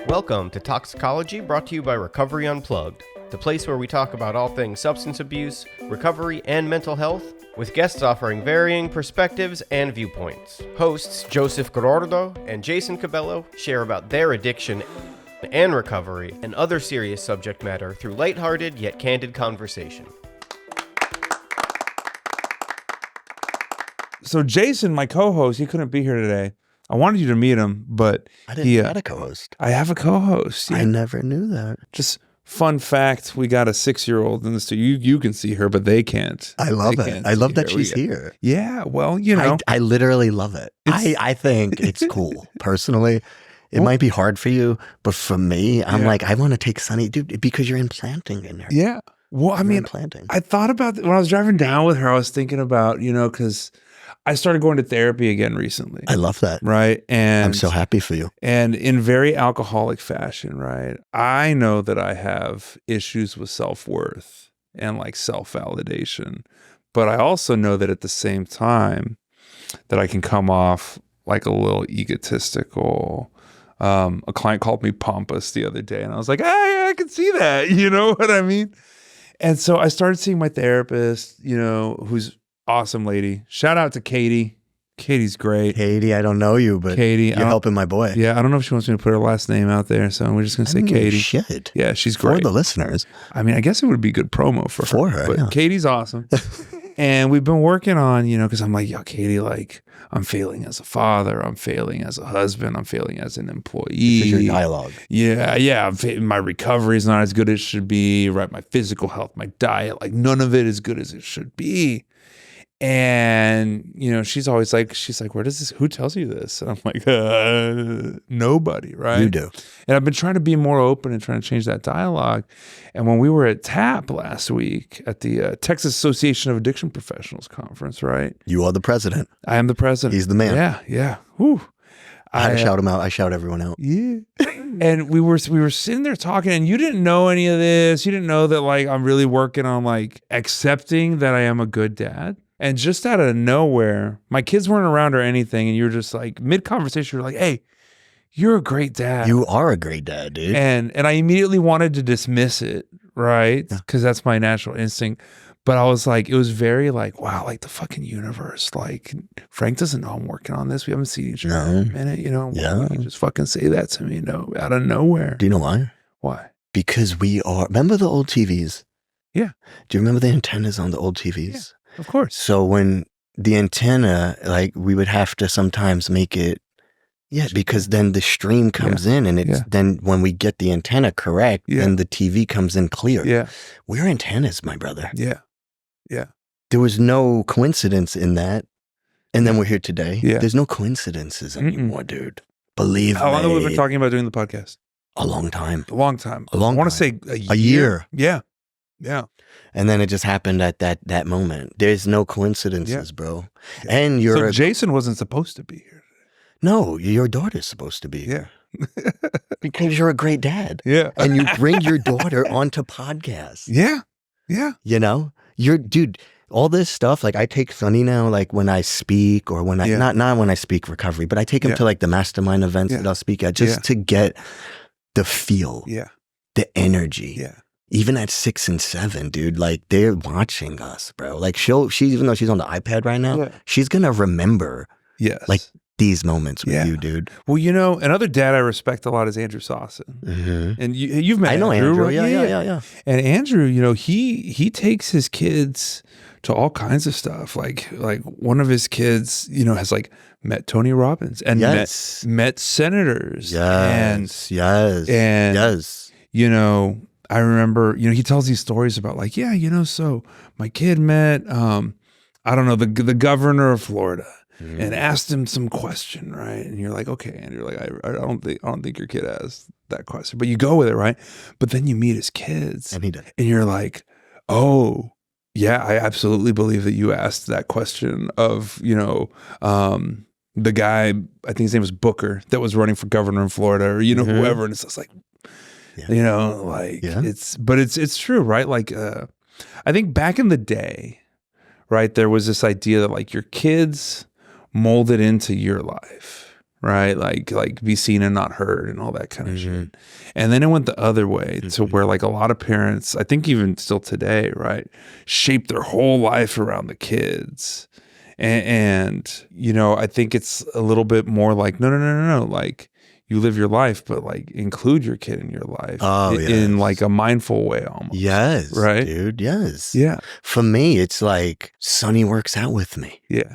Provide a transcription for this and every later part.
Welcome to Talksicology, brought to you by Recovery Unplugged, the place where we talk about all things substance abuse, recovery, and mental health, with guests offering varying perspectives and viewpoints. Hosts Joseph Gordo and Jason Cabello share about their addiction and recovery and other serious subject matter through lighthearted yet candid conversation. So Jason, my co-host, he couldn't be here today. I wanted you to meet him, but I didn't have a co-host. I have a co-host. Yeah. I never knew that. Just fun fact, we got a 6-year-old in the studio. You can see her, but they can't. I love it. I love that she's here. Yeah, well, you know. I literally love it. I think it's cool. Personally, it might be hard for you, but for me, I'm like, I want to take Sunny, dude, because you're implanting in her. Yeah. Well, I mean, implanting. I thought about, when I was driving down with her, I was thinking about, because I started going to therapy again recently. I love that. Right. And I'm so happy for you. And in very alcoholic fashion, right? I know that I have issues with self-worth and like self-validation. But I also know that at the same time that I can come off like a little egotistical. A client called me pompous the other day and I was like, hey, I can see that. You know what I mean? And so I started seeing my therapist, who's awesome lady. Shout out to Katie. Katie's great. Katie, I don't know you, but Katie, you're helping my boy. Yeah, I don't know if she wants me to put her last name out there, so we're just going to say Katie. You should. Yeah, she's great. For the listeners. I mean, I guess it would be good promo for her. But yeah. Katie's awesome. And we've been working on, because I'm like, yo, Katie, like, I'm failing as a father. I'm failing as a husband. I'm failing as an employee. This is your dialogue. Yeah. My recovery is not as good as it should be, right? My physical health, my diet, like none of it is good as it should be. And, she's always like, who tells you this? And I'm like, nobody, right? You do. And I've been trying to be more open and trying to change that dialogue. And when we were at TAP last week at the Texas Association of Addiction Professionals conference, right? You are the president. I am the president. He's the man. Yeah. Whew. I had to shout him out. I shout everyone out. Yeah. And we were sitting there talking, and you didn't know any of this. You didn't know that like I'm really working on like accepting that I am a good dad. And just out of nowhere, my kids weren't around or anything, and you were just like mid-conversation, you're like, hey, you're a great dad. You are a great dad, dude. And I immediately wanted to dismiss it, right? Because that's my natural instinct. But I was like, it was very like, wow, like the fucking universe. Like, Frank doesn't know I'm working on this. We haven't seen each other in a minute, Yeah. You just fucking say that to me, out of nowhere. Do you know why? Why? Because remember the old TVs? Yeah. Do you remember the antennas on the old TVs? Yeah, of course. So when the antenna, like we would have to sometimes make it, because then the stream comes in and it's then when we get the antenna correct, then the TV comes in clear. Yeah. We're antennas, my brother. Yeah. There was no coincidence in that. And then we're here today. Yeah. There's no coincidences anymore, dude. Believe me. How long have we been talking about doing the podcast? A long time. A long time. I want to say a year. A year. Yeah. And then it just happened at that moment. There's no coincidences, bro. And So Jason wasn't supposed to be here. No, your daughter's supposed to be here. Yeah. Because you're a great dad. Yeah. And you bring your daughter onto podcasts. Yeah. Dude, all this stuff, like I take Sunny now, like when I speak or when I, not when I speak recovery, but I take him to like the mastermind events that I'll speak at just to get the feel, the energy. Yeah. Even at 6 and 7, dude, like they're watching us, bro. Like she even though she's on the iPad right now, she's going to remember like these moments with you, dude. Well, another dad I respect a lot is Andrew Sawson. Mm-hmm. And you've met Andrew. I know Andrew. Right? Yeah. And Andrew, he takes his kids to all kinds of stuff. Like one of his kids, has like met Tony Robbins and met senators. Yes. I remember, he tells these stories about like, so my kid met, I don't know, the governor of Florida and asked him some question, right? And you're like, okay. And you're like, I don't think your kid asked that question, but you go with it, right? But then you meet his kids and he did. And you're like, oh yeah, I absolutely believe that you asked that question of, the guy, I think his name was Booker, that was running for governor in Florida or, whoever. And it's just like, it's true, right? Like, I think back in the day, right, there was this idea that like your kids molded into your life, right? Like be seen and not heard and all that kind of shit. And then it went the other way to where like a lot of parents, I think even still today, right, shape their whole life around the kids. And you know, I think it's a little bit more like, no. Like you live your life, but like include your kid in your life in like a mindful way almost. Yes. Right? Dude. Yes. Yeah. For me, it's like Sonny works out with me. Yeah.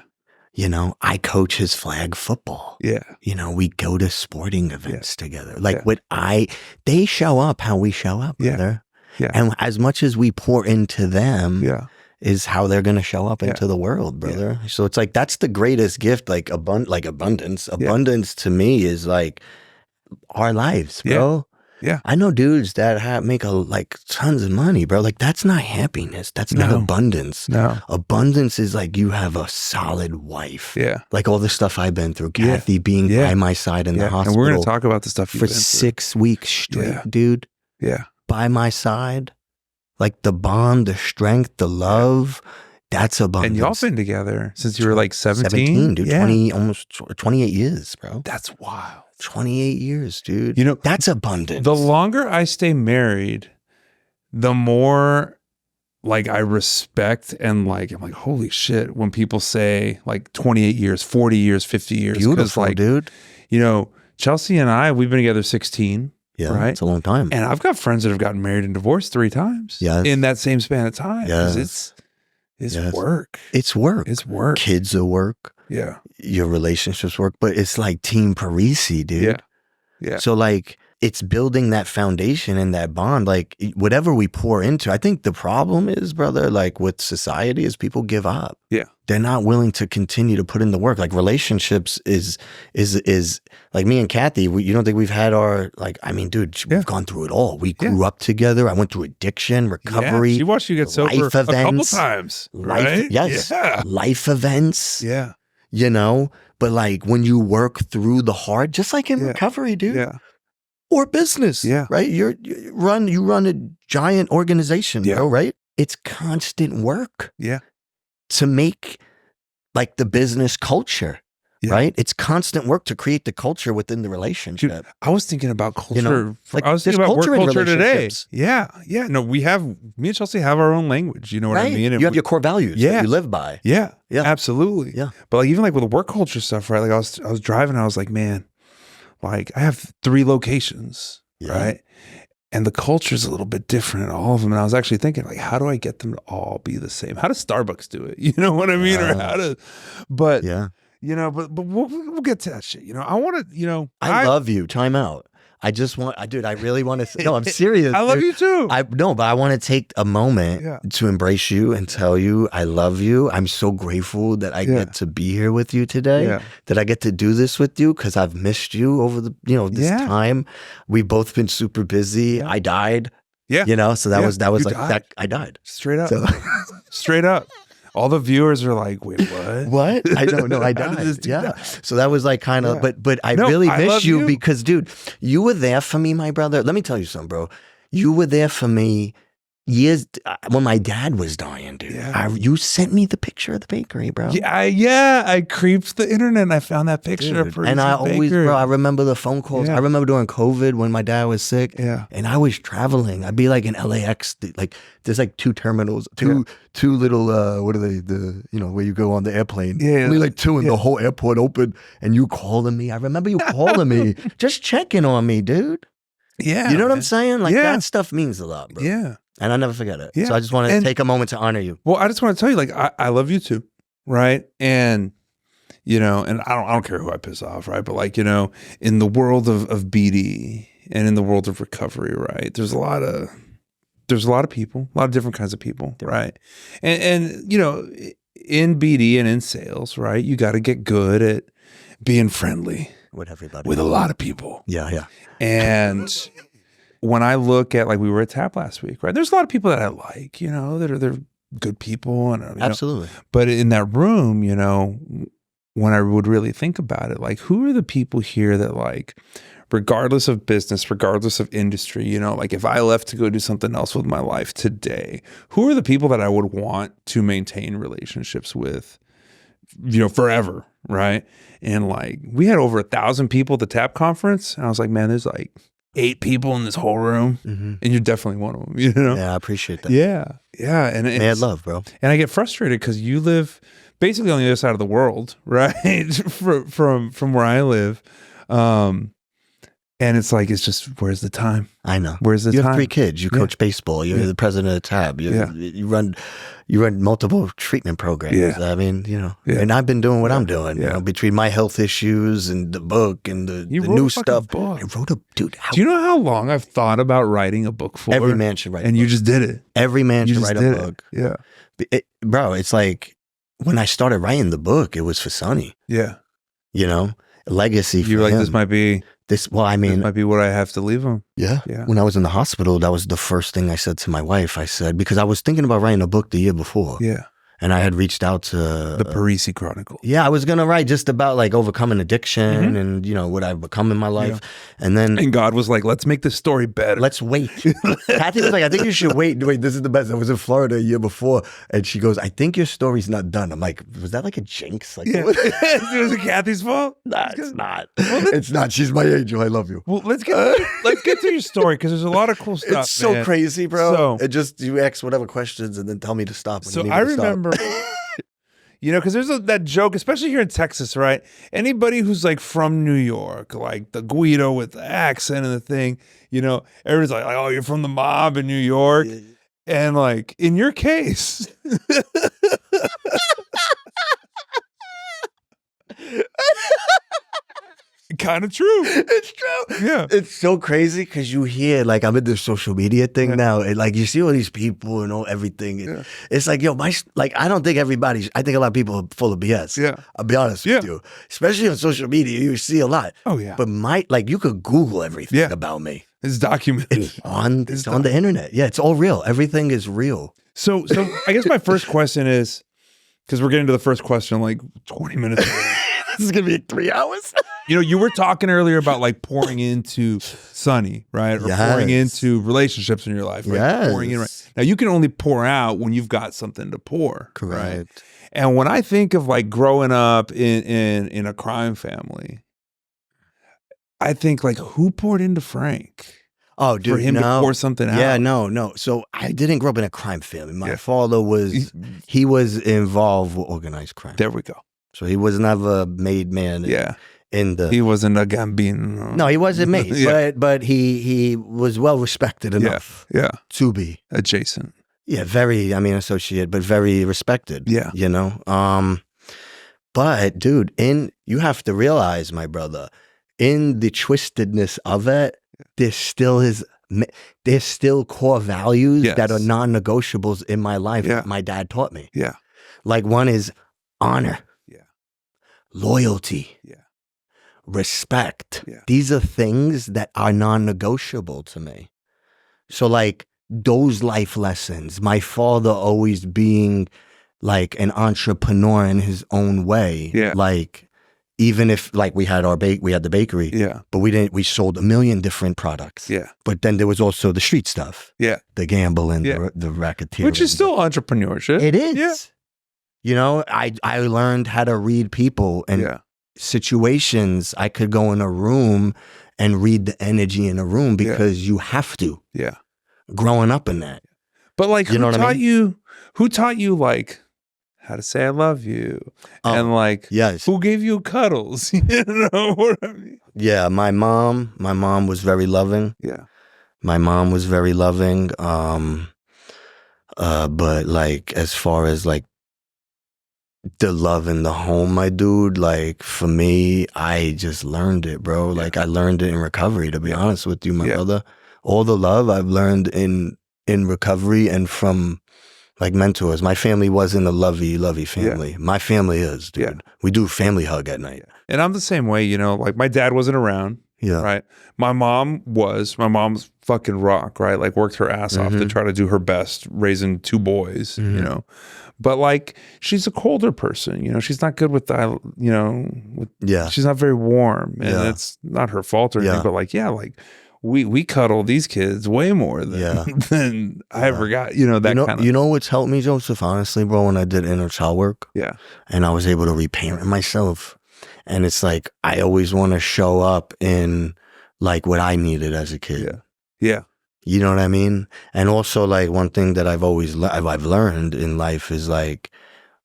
You know, I coach his flag football. Yeah. You know, we go to sporting events together. Like they show up how we show up, brother. Yeah. And as much as we pour into them, is how they're going to show up into the world, brother. So it's like, that's the greatest gift, like abundance. Abundance to me is like our lives, bro. Yeah. I know dudes that make tons of money, bro. Like that's not happiness. That's not abundance. No. Abundance is like you have a solid wife. Yeah. Like all the stuff I've been through. Kathy being by my side in the hospital. And we're going to talk about the stuff you've for been through. 6 weeks straight, dude. Yeah. By my side. Like the bond, the strength, the love. That's abundance. And y'all been together since you were like 17? 17, dude. 20, almost 28 years, bro. That's wild. 28 years, dude. You know, that's abundance. The longer I stay married, the more like I respect and like, I'm like, holy shit, when people say like 28 years, 40 years, 50 years. Beautiful, like, dude. You know, Chelsea and I, we've been together 16. Yeah, right? It's a long time. And I've got friends that have gotten married and divorced 3 times in that same span of time. Yes. It's work. It's work. It's work. Kids are work. Yeah. Your relationships work. But it's like Team Parisi, dude. Yeah. Yeah. So like it's building that foundation and that bond. Like whatever we pour into, I think the problem is, brother, like with society is people give up. Yeah. They're not willing to continue to put in the work. Like relationships is like me and Kathy, you don't think we've had our, like, I mean, dude, we've gone through it all. We grew up together. I went through addiction, recovery. She watched you get sober a couple times, right? Yes. Yeah. Life events. Yeah. You know, but like when you work through the hard, just like in recovery, dude. Yeah. Or business. Yeah. Right? You run a giant organization, bro, right? It's constant work. Yeah. To make like the business culture, right? It's constant work to create the culture within the relationship. Dude, I was thinking about culture. You know, like I was thinking about work culture today. relationships. Yeah. No, me and Chelsea have our own language. You know what I mean? You have your core values that you live by. Yeah. Absolutely. Yeah. But like even like with the work culture stuff, right? Like I was driving, I was like, man, like I have 3 locations, right? And the culture is a little bit different in all of them. And I was actually thinking, like, how do I get them to all be the same? How does Starbucks do it? You know what I mean? Or how to, but you know, but we'll get to that shit. You know, I want to, you know, I love you. Time out. I just want, dude, I really want to, no, I'm serious. I love you too. But I want to take a moment to embrace you and tell you I love you. I'm so grateful that I get to be here with you today, that I get to do this with you because I've missed you over the, you know, this time. We've both been super busy. I died. Yeah. You know, so that was like, that I died. Straight up. So. Straight up. All the viewers are like, wait, what? What? I don't know. I died. So that was like kind of, but I really miss you because, dude, you were there for me, my brother. Let me tell you something, bro. You were there for me years when my dad was dying, dude. You sent me the picture of the bakery, bro. I creeped the internet and I found that picture of and I always, bro, I remember the phone calls. I remember during COVID when my dad was sick. And I was traveling. I'd be like in LAX, like there's like 2 terminals, two little what are they? The, you know, where you go on the airplane. Only like 2 and the whole airport open. And you calling me. I remember you calling me, just checking on me, dude. Yeah. You know what I'm saying? Like that stuff means a lot, bro. Yeah. And I'll never forget it. So I just wanted to take a moment to honor you. Well, I just want to tell you, like, I love you too, right? And, you know, and I don't care who I piss off, right? But like, you know, in the world of BD and in the world of recovery, right? There's a lot of people, a lot of different kinds of people, right? And you know, in BD and in sales, right? You got to get good at being friendly with everybody, with a lot of people. Yeah. And when I look at, like, we were at TAP last week, right? There's a lot of people that I like, you know, they're good people. And absolutely. Know, but in that room, you know, when I would really think about it, like, who are the people here that, like, regardless of business, regardless of industry, you know, like if I left to go do something else with my life today, who are the people that I would want to maintain relationships with forever, right? And like we had over 1,000 people at the TAP conference, and I was like, man, there's like 8 people in this whole room, and you're definitely one of them. Yeah, I appreciate that. Yeah, and mad love, bro. And I get frustrated because you live basically on the other side of the world, right? from where I live. And it's like, it's just, where's the time? I know. Where's the time? You have 3 kids. You coach baseball. You're the president of TAB. You run multiple treatment programs. Yeah. I mean, and I've been doing what I'm doing, between my health issues and the book and the new stuff. Book. I wrote a, dude. Do you know how long I've thought about writing a book for? Every man should write a book. And you just did it. Every man should write a book. Yeah. Bro, it's like, when I started writing the book, it was for Sonny. Yeah. Legacy for You were like, him. this might be this might be what I have to leave him. Yeah. When I was in the hospital, that was the first thing I said to my wife. I said, because I was thinking about writing a book the year before. Yeah. And I had reached out to the Parisi Chronicle. Yeah, I was gonna write just about like overcoming addiction and what I've become in my life. And God was like, let's make this story better. Let's wait. Kathy was like, I think you should wait. Wait, this is the best. I was in Florida a year before, and she goes, I think your story's not done. I'm like, was that like a jinx? Like, was it Kathy's fault? Nah, it's not. It's not. She's my angel. I love you. Well, let's get to your story because there's a lot of cool stuff. It's so crazy, bro. So, it just, you ask whatever questions and then tell me to stop. When so you need I me to remember. Because there's that joke, especially here in Texas, right? Anybody who's like from New York, like the Guido with the accent and the thing, everybody's like, oh, you're from the mob in New York. Yeah. And like, in your case. Kind of true. It's true. Yeah. It's so crazy because you hear, like, I'm in this social media thing now, and like you see all these people and everything. And it's like, yo, I don't think I think a lot of people are full of BS. Yeah. I'll be honest with you. Especially on social media, you see a lot. Oh, yeah. But you could Google everything about me. It's documented. It's on the internet. Yeah, it's all real. Everything is real. So I guess my first question is, because we're getting to the first question like 20 minutes ago. This is going to be 3 hours. You were talking earlier about like pouring into Sonny, right? Or pouring into relationships in your life, right? Yes. Pouring in, right? Now you can only pour out when you've got something to pour. Correct. Right? And when I think of like growing up in a crime family, I think like, who poured into Frank? Oh, dude, for him to pour something out. Yeah, no. So I didn't grow up in a crime family. My father he was involved with organized crime. There we go. So he was never made man. He wasn't a Gambino. No, he wasn't made, but he was well respected enough. To be adjacent. Yeah, very. I mean, associate, but very respected. Yeah, But dude, you have to realize, my brother, in the twistedness of it, there's still core values that are non-negotiables in my life that my dad taught me. Yeah, like one is honor. Loyalty, respect. These are things that are non-negotiable to me. So like those life lessons, my father always being like an entrepreneur in his own way. Like even if like we had the bakery, but we sold 1 million different products. But then there was also the street stuff. The gambling, the racketeering. Which is still entrepreneurship. It is. I learned how to read people and situations. I could go in a room and read the energy in a room because you have to. Growing up in that. But like, who taught you like how to say I love you? And like, who gave you cuddles? You know what I mean? Yeah, my mom was very loving. My mom was very loving. But like, as far as like, the love in the home, my dude, like for me, I just learned it, bro. Like I learned it in recovery, to be honest with you, my brother. All the love I've learned in recovery and from like mentors. My family wasn't a lovey family. My family is, dude. We do family hug at night. And I'm the same way, like my dad wasn't around. Right. My mom's fucking rock, right? Like worked her ass off to try to do her best raising 2 boys, But like, she's a colder person, she's not good with that, she's not very warm, and it's not her fault or anything, but like, we cuddle these kids way more than I ever got, that kind of. You know what's helped me, Joseph, honestly, bro, when I did inner child work? Yeah. And I was able to reparent myself. And it's like, I always want to show up in like what I needed as a kid. Yeah. Yeah. You know what I mean? And also like one thing that I've learned in life is like,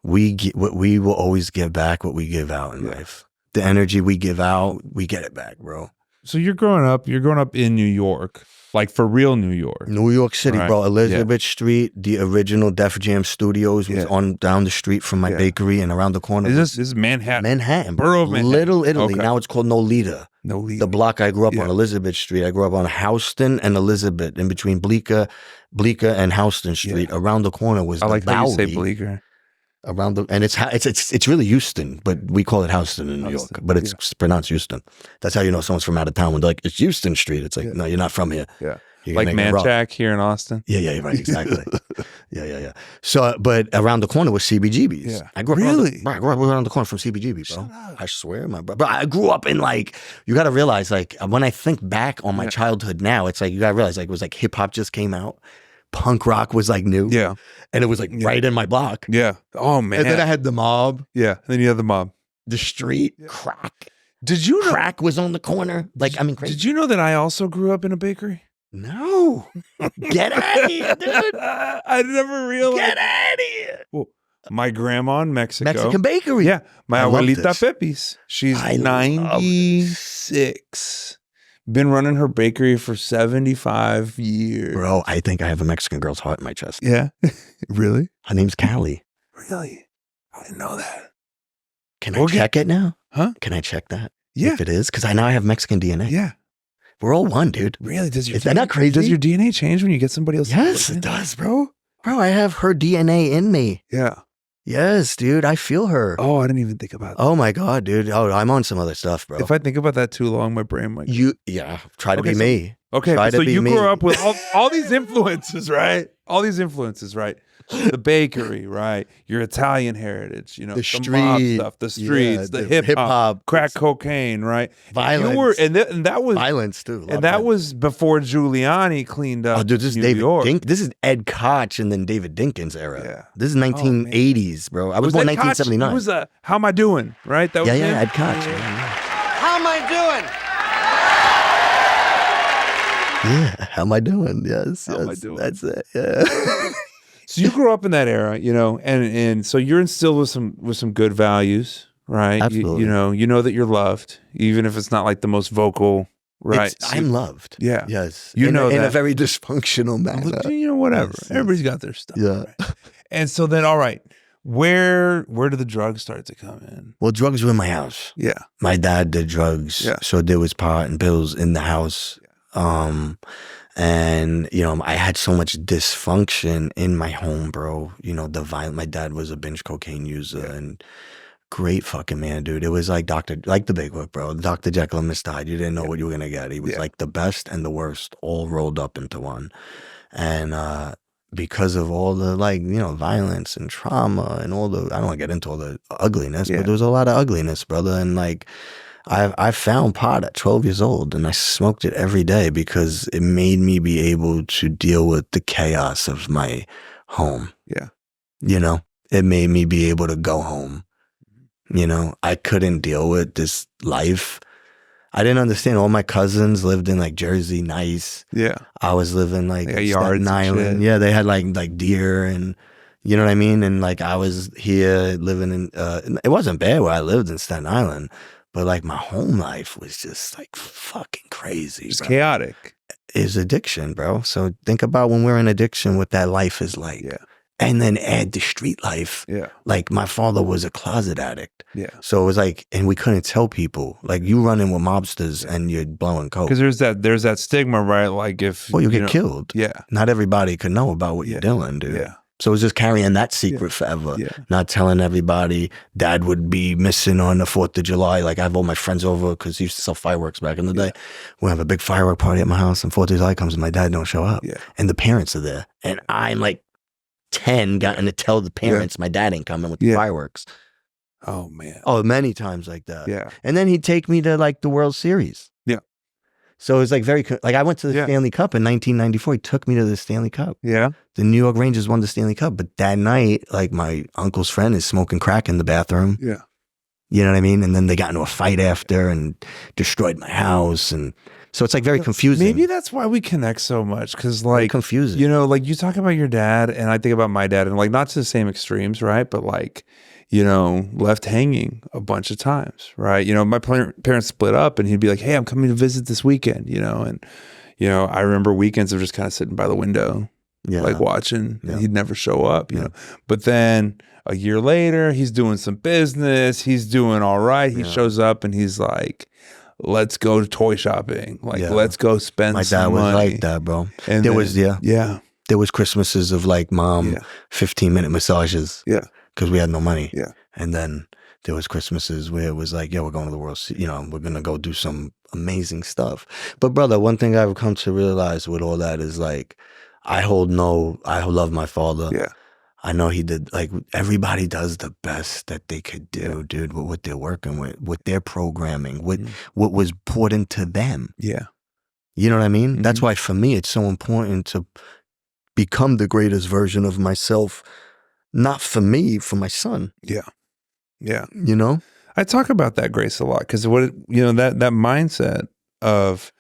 we will always give back what we give out in life. The energy we give out, we get it back, bro. So you're growing up in New York, like for real New York. New York City, right. Bro. Elizabeth Street, the original Def Jam Studios was on down the street from my bakery, and around the corner. This is Manhattan. Manhattan. Borough of Manhattan. Little Italy. Okay. Now it's called Nolita. The block I grew up on, Elizabeth Street. I grew up on Houston and Elizabeth, in between Bleecker and Houston Street. Yeah. Around the corner was I like the how you Bowery. say Bleecker. Around the, and it's really Houston, but we call it Houston in New York, but it's pronounced Houston. That's how you know someone's from out of town when they're like, it's Houston Street. It's like, no, you're not from here. Yeah. Like Manchac here in Austin. Yeah, right, exactly. yeah. So, but around the corner was CBGB's. Yeah. I grew up around the corner from CBGB, bro. I swear, my bro. But I grew up in like, you got to realize, like, when I think back on my childhood now, it's like, you got to realize, like, it was like hip hop just came out. Punk rock was like new. Yeah. And it was like right in my block. Yeah. Oh, man. And then I had the mob. Yeah. Then you had the mob. The street. Crack. Did you know? Crack was on the corner. Like, I mean, crazy. Did you know that I also grew up in a bakery? No. Get out of here, dude. I never realized. Get out of here. Well, my grandma in Mexico. Mexican bakery. Yeah. My abuelita Pepe's. She's 96. Been running her bakery for 75 years. Bro, I think I have a Mexican girl's heart in my chest. Yeah? Really? Her name's Callie. Really? I didn't know that. Can I check it now? Huh? Can I check that? Yeah. If it is? Because I have Mexican DNA. Yeah. We're all one, dude. Really? Is that not crazy? Does your DNA change when you get somebody else? Yes, it does, bro. Bro, I have her DNA in me. Yeah. Yes, dude. I feel her. Oh, I didn't even think about that. Oh my God, dude. Oh, I'm on some other stuff, bro. If I think about that too long, my brain might. Try to be me. Okay, so you grew up with all these influences, right? All these influences, right? The bakery, right? Your Italian heritage, the mob stuff, the streets, the hip hop, crack cocaine, right? Violence. And that was violence too. And that was before Giuliani cleaned up. Oh, dude, this is New York. This is Ed Koch and then David Dinkins era. Yeah. This is 1980s, bro. I was born in 1979. It was How Am I Doing, right? That was Ed Koch. How am I doing? Yeah, how am I doing? Yes, how am I doing? That's it. Yeah. So you grew up in that era, and so you're instilled with some good values, right? Absolutely. You know that you're loved, even if it's not like the most vocal, right? I'm loved. Yeah. Yes. In a very dysfunctional manner. Whatever. Yes. Everybody's got their stuff. Yeah. Right? And so then, all right, where do the drugs start to come in? Well, drugs were in my house. Yeah. My dad did drugs. Yeah. So there was pot and pills in the house. And I had so much dysfunction in my home, bro. My dad was a binge cocaine user and great fucking man, dude. It was like the Big Book, bro. Dr. Jekyll and Mr. Hyde. You didn't know what you were gonna get. He was like the best and the worst all rolled up into one. And because of all the violence and trauma and all the, I don't want to get into all the ugliness, but there was a lot of ugliness, brother. And I found pot at 12 years old and I smoked it every day because it made me be able to deal with the chaos of my home. Yeah. It made me be able to go home. I couldn't deal with this life. I didn't understand. All my cousins lived in Jersey, nice. Yeah. I was living Staten Island. Yeah, they had like deer and you know what I mean? And I was here living in, it wasn't bad where I lived in Staten Island. But my home life was just fucking crazy. Just bro. chaotic. It's addiction, bro. So think about when we're in addiction, what that life is like. Yeah. And then add the street life. Yeah. My father was a closet addict. Yeah. So it was and we couldn't tell people. You run in with mobsters and you're blowing coke. Because there's that stigma, right? You get killed. Yeah. Not everybody could know about what you're doing, dude. Yeah. So it was just carrying that secret forever. Yeah. Not telling everybody. Dad would be missing on the 4th of July. I have all my friends over because he used to sell fireworks back in the day. We have a big firework party at my house and 4th of July comes and my dad don't show up. Yeah. And the parents are there. And I'm 10 gotten to tell the parents my dad ain't coming with the fireworks. Oh, man. Oh, many times like that. Yeah. And then he'd take me to the World Series. Yeah. So it was like like I went to the Stanley Cup in 1994. He took me to the Stanley Cup. Yeah. The New York Rangers won the Stanley Cup. But that night, like my uncle's friend is smoking crack in the bathroom. Yeah. You know what I mean? And then they got into a fight after and destroyed my house. And so it's like very confusing. Maybe that's why we connect so much. Cause like, confusing. You know, like you talk about your dad and I think about my dad and like not to the same extremes, right? But like, you know, left hanging a bunch of times, right? You know, my parents split up and he'd be like, hey, I'm coming to visit this weekend, you know? And, you know, I remember weekends of just kind of sitting by the window, like watching. And he'd never show up, you know? But then a year later, he's doing some business. He's doing all right. He shows up and he's like, let's go to toy shopping. Like, let's go spend some money. My dad was like that, bro. And there was, there was Christmases of like mom 15-minute massages. Yeah. Because we had no money. Yeah. And then there was Christmases where it was like, we're going to the World Series. You know, we're going to go do some amazing stuff. But brother, one thing I've come to realize with all that is like, I love my father. Yeah. I know he did, like, everybody does the best that they could do, dude, with what they're working with their programming, with what was poured into them. Yeah. You know what I mean? That's why for me, it's so important to become the greatest version of myself. Not for me, for my son. Yeah. Yeah. You know? I talk about that, Grace, a lot because that mindset of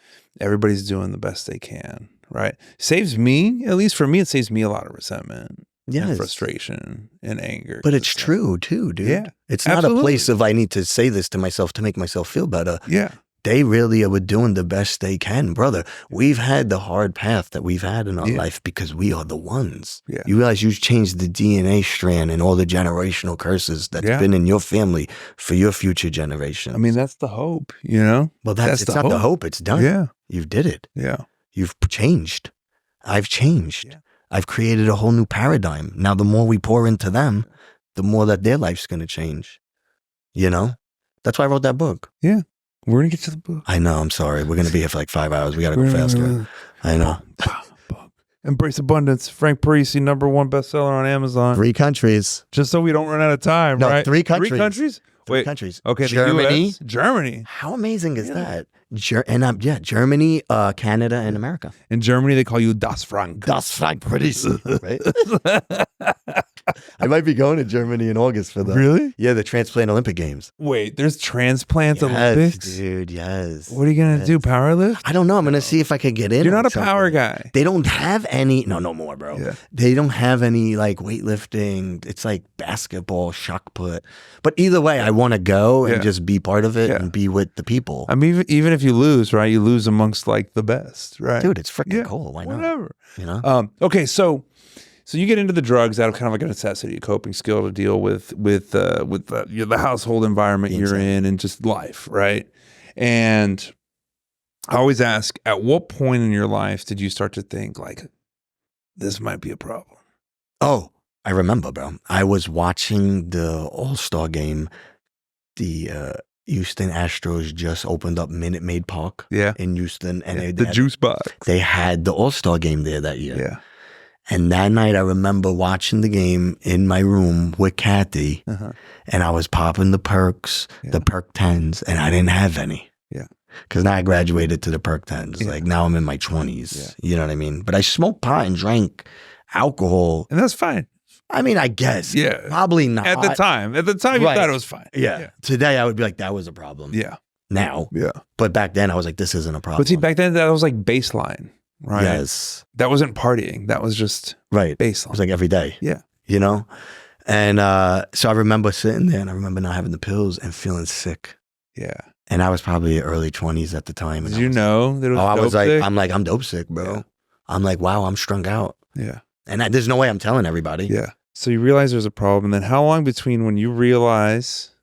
everybody's doing the best they can, right? Saves me, at least for me, it saves me a lot of resentment and frustration and anger. But it's true too, dude. Yeah. It's not a place of I need to say this to myself to make myself feel better. Yeah. They really are doing the best they can, brother. We've had the hard path that we've had in our life because we are the ones. Yeah. You realize you've changed the DNA strand and all the generational curses that's been in your family for your future generations. I mean, that's the hope, you know? Well, it's not the hope. It's done. Yeah. You did it. Yeah. You've changed. I've changed. Yeah. I've created a whole new paradigm. Now, the more we pour into them, the more that their life's going to change. You know? That's why I wrote that book. Yeah. We're going to get to the book. I know. I'm sorry. We're going to be here for like 5 hours. We got to go faster. I know. Embrace Abundance. Frank Parisi, #1 bestseller on Amazon. 3 countries. Just so we don't run out of time, right? 3 countries. 3 countries? 3 countries. Okay. Germany. The US, Germany. How amazing is that? Germany, Canada, and America. In Germany, they call you Das Frank. Das Frank Parisi. Right? I might be going to Germany in August for the the Transplant Olympic Games. Wait, there's Transplant Olympics? Dude, yes. What are you going to do, powerlift? I don't know. I'm going to see if I could get in. You're not a power guy. They don't have any, no more, bro. Yeah. They don't have any like weightlifting. It's like basketball, shot put. But either way, I want to go and just be part of it and be with the people. I mean, even if you lose, right? You lose amongst like the best, right? Dude, it's freaking cool. Why not? Whatever. You know? Okay, so you get into the drugs out of kind of like a necessity, a coping skill to deal with the household environment you're in and just life, right? And I always ask, at what point in your life did you start to think like, this might be a problem? Oh, I remember, bro. I was watching the All-Star game. The Houston Astros just opened up Minute Maid Park in Houston. And the juice box. They had the All-Star game there that year. Yeah. And that night, I remember watching the game in my room with Kathy, and I was popping the perks, the perk 10s, and I didn't have any. Yeah. Because now I graduated to the perk 10s. Yeah. Like now I'm in my 20s. Yeah. You know what I mean? But I smoked pot and drank alcohol. And that's fine. I mean, I guess. Yeah. Probably not. At the time you thought it was fine. Yeah. Today, I would be like, that was a problem. Yeah. Now. Yeah. But back then, I was like, this isn't a problem. But see, back then, that was like baseline. Right. Yes. That wasn't partying. That was just baseline. It was like every day. Yeah. You know? And so I remember sitting there and I remember not having the pills and feeling sick. Yeah. And I was probably early 20s at the time. Did you know that it was sick? I'm dope sick, bro. Yeah. I'm like, wow, I'm strung out. Yeah. And there's no way I'm telling everybody. Yeah. So you realize there's a problem. And then how long between when you realize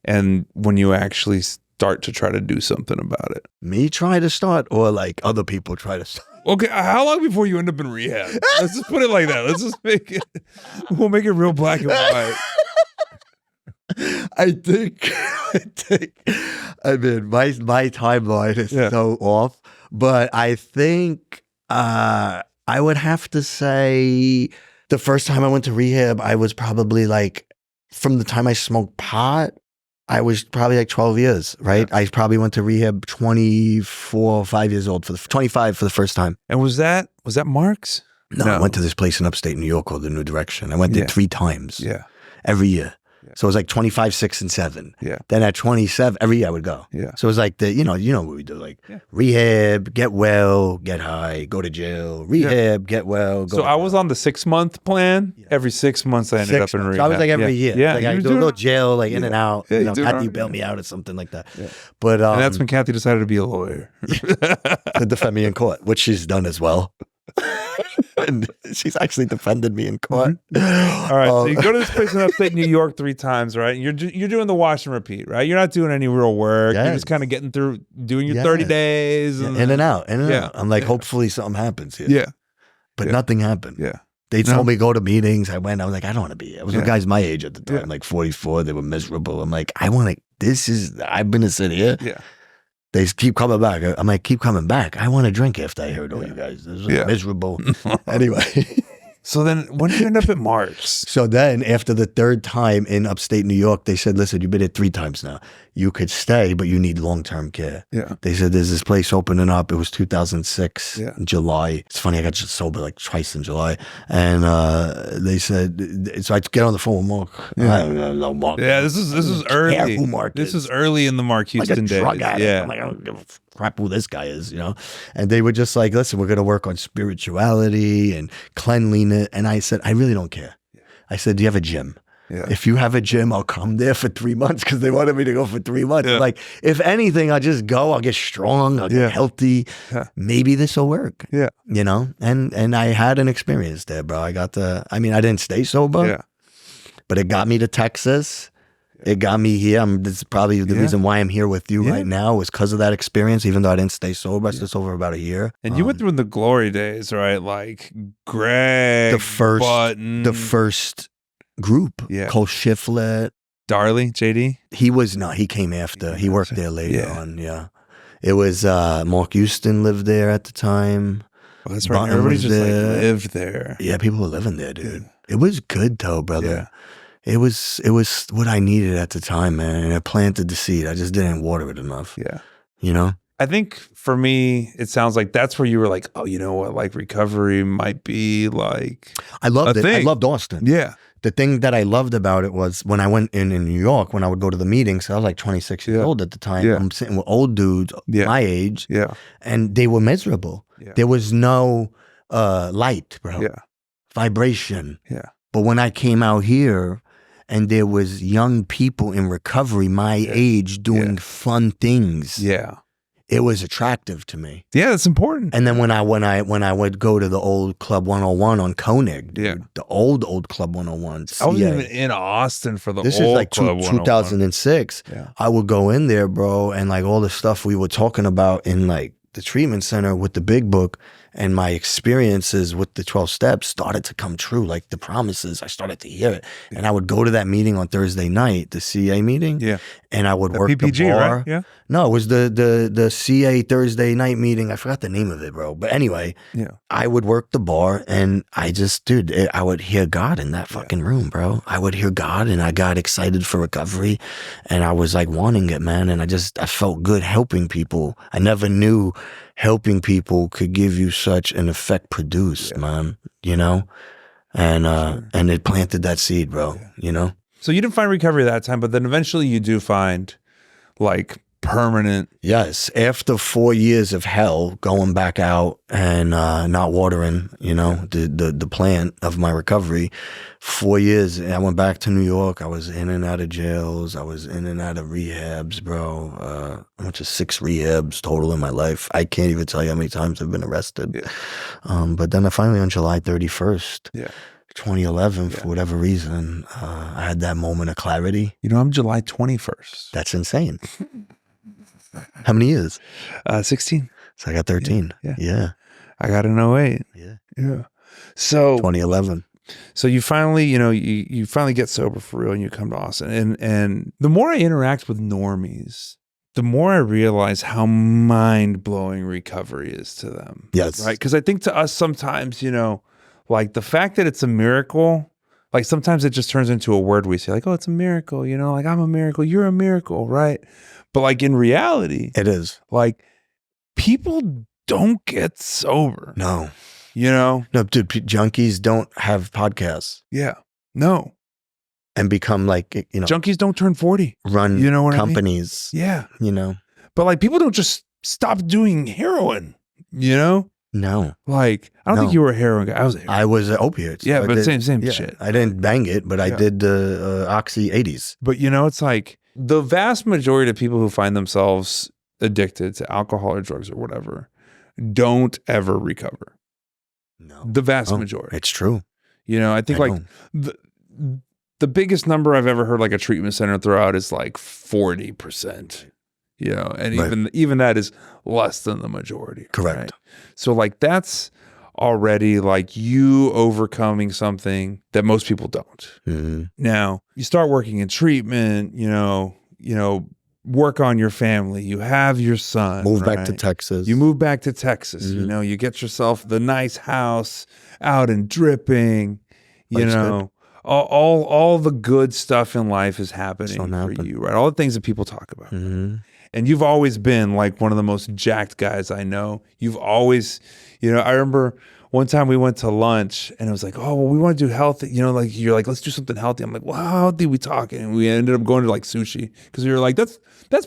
and when you actually start to try to do something about it? Me try to start or like other people try to start? Okay, how long before you end up in rehab? Let's just put it like that. Let's just we'll make it real black and white. I mean, my timeline is so off, but I think I would have to say the first time I went to rehab, I was probably like, from the time I smoked pot, I was probably like 12 years, right? Yeah. I probably went to rehab 24, 5 years old 25 for the first time. And was that Mark's? No, I went to this place in upstate New York called the New Direction. I went there 3 times. Yeah. Every year. Yeah. So it was like 25, 6, and 7. Yeah. Then at 27, every year I would go. Yeah. So it was like you know what we do, like rehab, get well, get high, go to jail, rehab, get well, go. So I was on the 6-month plan. Yeah. Every 6 months I ended up in rehab. So I was like every year. Yeah. Like I do a little jail, like in and out. Yeah, you know, Kathy bailed me out or something like that. Yeah. But and that's when Kathy decided to be a lawyer. To defend me in court, which she's done as well. And she's actually defended me in court. All right, so you go to this place in upstate New York 3 times, right? And you're doing the wash and repeat, right? You're not doing any real work. You're just kind of getting through, doing your 30 days. And in and out, out. I'm like, hopefully something happens here. Yeah. But nothing happened. Yeah. They told me go to meetings. I went. I was like, I don't want to be here. I was with guys my age at the time, like 44. They were miserable. I'm like, I've been to sit here. Yeah. They keep coming back. I'm like, keep coming back. I want to drink after I heard all you guys. This is miserable. Anyway. So then when did you end up at Mark's? So then after the 3rd time in upstate New York, they said, listen, you've been here 3 times now. You could stay, but you need long-term care. Yeah. They said, there's this place opening up. It was 2006 in July. It's funny, I got sober like twice in July. And they said, so I get on the phone with Mark. Yeah. I don't know Mark. Yeah, this is early. Who Mark this is. is early in the Mark Houston days. Yeah. I'm like, I don't give a crap who this guy is, you know? And they were just like, listen, we're going to work on spirituality and cleanliness. And I said, I really don't care. I said, do you have a gym? Yeah. If you have a gym, I'll come there for 3 months because they wanted me to go for 3 months. Yeah. Like, if anything, I'll just go. I'll get strong. I'll get healthy. Yeah. Maybe this will work. Yeah. You know? And I had an experience there, bro. I didn't stay sober, but it got me to Texas. It got me here. This is probably the reason why I'm here with you right now was because of that experience, even though I didn't stay sober. I stayed sober for about a year. And you went through the glory days, right? Like Greg, the first group, Cole Shiflett. Darley, JD? He came after. He worked there later on, It was Mark Houston lived there at the time. Oh, that's right. Everybody just like lived there. Yeah, people were living there, dude. It was good though, brother. Yeah. It was what I needed at the time, man. And I planted the seed. I just didn't water it enough. Yeah. You know? I think for me, it sounds like that's where you were like, oh, you know what? Like recovery might be like I loved it. I loved Austin. Yeah. The thing that I loved about it was when I went in New York, when I would go to the meetings, I was like 26 years old at the time. Yeah. I'm sitting with old dudes my age. Yeah. And they were miserable. Yeah. There was no light, bro. Yeah. Vibration. Yeah. But when I came out here and there was young people in recovery my age doing fun things. Yeah. It was attractive to me. Yeah, that's important. And then when I would go to the old Club 101 on Koenig, dude, the old Club 101. I wasn't even in Austin for the old Club 101. This is like 2006. Yeah. I would go in there, bro, and like all the stuff we were talking about in like the treatment center with the big book and my experiences with the 12 steps started to come true. Like the promises, I started to hear it. Yeah. And I would go to that meeting on Thursday night, the CA meeting. Yeah. And I would work PPG, the bar. Right? Yeah. No, it was the CA Thursday night meeting. I forgot the name of it, bro. But anyway, I would work the bar and I just, I would hear God in that fucking room, bro. I would hear God and I got excited for recovery and I was like wanting it, man. And I felt good helping people. I never knew helping people could give you such an effect produced, man, you know? And and it planted that seed, bro, you know? So you didn't find recovery that time, but then eventually you do find like permanent. Yes. After 4 years of hell, going back out and not watering, you know, the plant of my recovery, 4 years, I went back to New York. I was in and out of jails. I was in and out of rehabs, bro. I went to 6 rehabs total in my life. I can't even tell you how many times I've been arrested. Yeah. But then I finally, on July 31st, 2011, for whatever reason, I had that moment of clarity. You know, I'm July 21st. That's insane. How many years? 16. So I got 13. Yeah. I got an 08. Yeah. So 2011. So you finally, you finally get sober for real and you come to Austin. And the more I interact with normies, the more I realize how mind-blowing recovery is to them. Yes. Right? Because I think to us sometimes, like the fact that it's a miracle Like sometimes it just turns into a word we say like, oh, it's a miracle, you know, like I'm a miracle, you're a miracle, right? But like in reality, it is. Like people don't get sober. No. You know? No, dude, junkies don't have podcasts. Yeah. No. And become like, you know. Junkies don't turn 40. Run you know what companies. I mean? Yeah. You know. But like people don't just stop doing heroin, you know? No. Like, I don't think you were a heroin guy. I was opiates. Yeah, but same shit. I didn't bang it, but I did the Oxy 80s. But you know, it's like the vast majority of people who find themselves addicted to alcohol or drugs or whatever don't ever recover. No. The vast majority. It's true. You know, I think the biggest number I've ever heard like a treatment center throw out is like 40%. You know, and even that is less than the majority. Correct. Right? So like that's already like you overcoming something that most people don't. Mm-hmm. Now you start working in treatment, you know, work on your family. You have your son. Move back to Texas. You move back to Texas. Mm-hmm. You know, you get yourself the nice house out and dripping. You know, all the good stuff in life is happening for you, right? All the things that people talk about. Mm-hmm. And you've always been like one of the most jacked guys I know. You've always, you know, I remember one time we went to lunch and it was like, oh, well, we want to do healthy. You know, like you're like, let's do something healthy. I'm like, well, how healthy are we talking? And we ended up going to like sushi because we were like, that's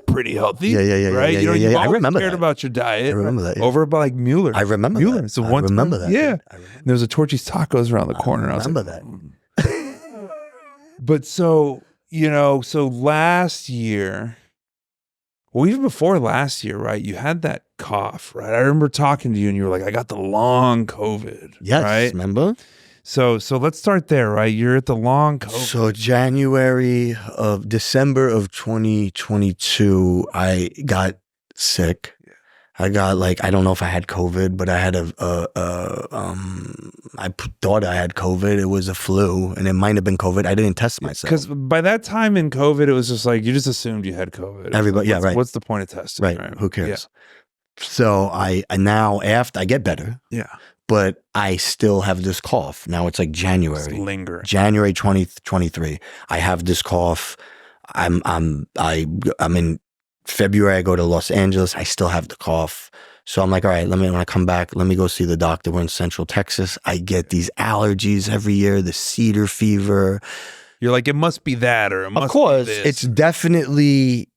pretty healthy. Yeah. Right? Yeah, you know, you've I remember cared about your diet. I remember that. Yeah. Over by like Mueller. I remember Mueller. that. So I remember that. Yeah. I remember. And there was a Torchy's Tacos around the corner. I remember that. But so, you know, so last year, well, even before last year, right? You had that cough, right? I remember talking to you and you were like, I got the long COVID. Yes, right? Remember? So let's start there, right? You're at the long COVID. So December of 2022, I got sick. Yeah. I got like, I don't know if I had COVID, but I had I thought I had COVID. It was a flu and it might have been COVID. I didn't test myself. Because by that time in COVID, it was just like, you just assumed you had COVID. Everybody, like, right. What's the point of testing? Right. Who cares? Yeah. So I now after I get better. Yeah. But I still have this cough. Now it's like January. It's lingering. January 2023. I have this cough. I'm in February. I go to Los Angeles. I still have the cough. So I'm like, all right, when I come back, let me go see the doctor. We're in Central Texas. I get these allergies every year, the cedar fever. You're like, it must be that, or it must of course, be this. It's definitely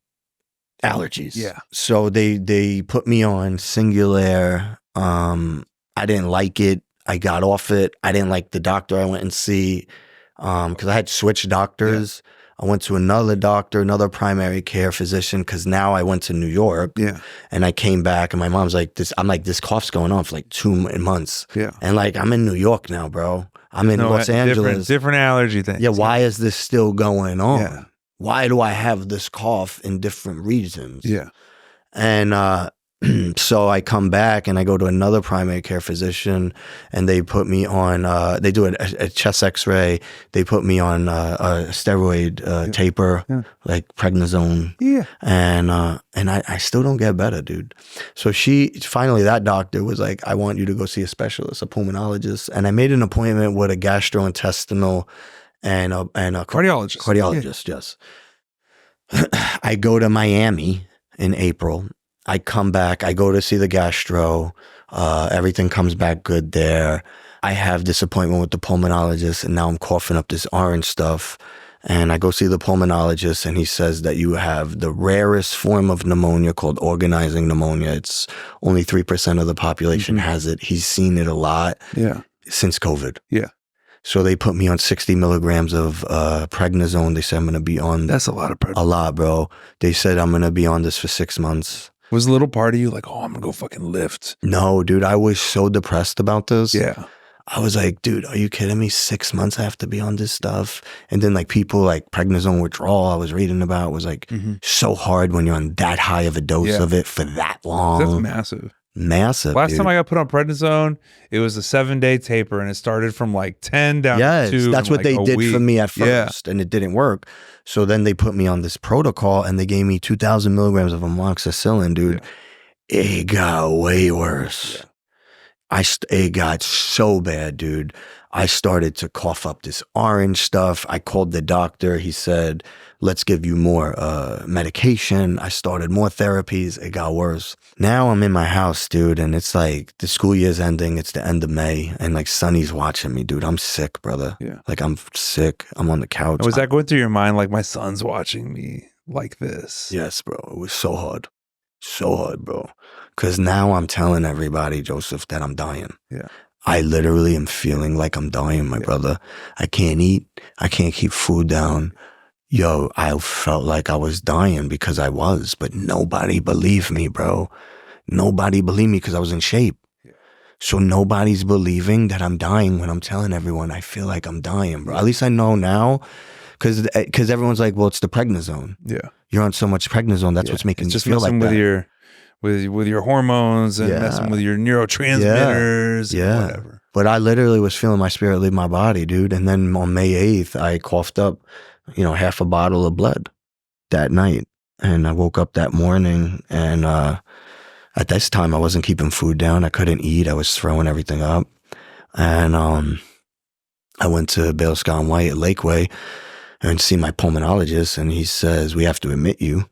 allergies. Yeah. So they put me on Singulair. I didn't like it. I got off it. I didn't like the doctor I went and see because I had switched doctors. Yeah. I went to another doctor, another primary care physician because now I went to New York. Yeah. And I came back and my mom's like, this cough's going on for like 2 months. Yeah. And like, I'm in New York now, bro. I'm in Los Angeles. Different allergy things. Yeah. Why is this still going on? Yeah. Why do I have this cough in different regions? Yeah. And so I come back and I go to another primary care physician and they put me on, they do a chest x-ray. They put me on a steroid taper, like prednisone. Yeah. And I still don't get better, dude. So finally that doctor was like, I want you to go see a specialist, a pulmonologist. And I made an appointment with a gastrointestinal and a cardiologist. Cardiologist, yes. I go to Miami in April. I come back, I go to see the gastro, everything comes back good there. I have this appointment with the pulmonologist and now I'm coughing up this orange stuff. And I go see the pulmonologist and he says that you have the rarest form of pneumonia called organizing pneumonia. It's only 3% of the population has it. He's seen it a lot since COVID. Yeah. So they put me on 60 milligrams of prednisone. They said I'm going to be on... That's a lot of prednisone. A lot, bro. They said I'm going to be on this for 6 months. Was a little part of you like, oh, I'm going to go fucking lift? No, dude. I was so depressed about this. Yeah. I was like, dude, are you kidding me? 6 months I have to be on this stuff. And then like people like prednisone withdrawal I was reading about was like so hard when you're on that high of a dose of it for that long. That's massive. Massive. Last time I got put on prednisone, it was a 7-day taper and it started from like 10 down to 2. That's what they did for me at first and it didn't work. So then they put me on this protocol and they gave me 2,000 milligrams of amoxicillin, dude. Yeah. It got way worse. Yeah. It got so bad, dude. I started to cough up this orange stuff. I called the doctor. He said, let's give you more medication. I started more therapies. It got worse. Now I'm in my house, dude, and it's like the school year's ending. It's the end of May, and like Sonny's watching me, dude. I'm sick, brother. Yeah. Like I'm sick. I'm on the couch. Was that going through your mind? Like, my son's watching me like this? Yes, bro. It was so hard. So hard, bro. Because now I'm telling everybody, Joseph, that I'm dying. Yeah. I literally am feeling like I'm dying, my brother. I can't eat. I can't keep food down. Yo, I felt like I was dying because I was, but nobody believed me, bro. Nobody believed me because I was in shape. Yeah. So nobody's believing that I'm dying when I'm telling everyone I feel like I'm dying, bro. At least I know now, because everyone's like, well, it's the prednisone. Yeah. You're on so much prednisone. That's what's making you feel like that. With your hormones and messing with your neurotransmitters and whatever. But I literally was feeling my spirit leave my body, dude. And then on May 8th, I coughed up, half a bottle of blood that night. And I woke up that morning, and at this time I wasn't keeping food down. I couldn't eat. I was throwing everything up. And I went to Bale Scott and White at Lakeway and see my pulmonologist, and he says, we have to admit you.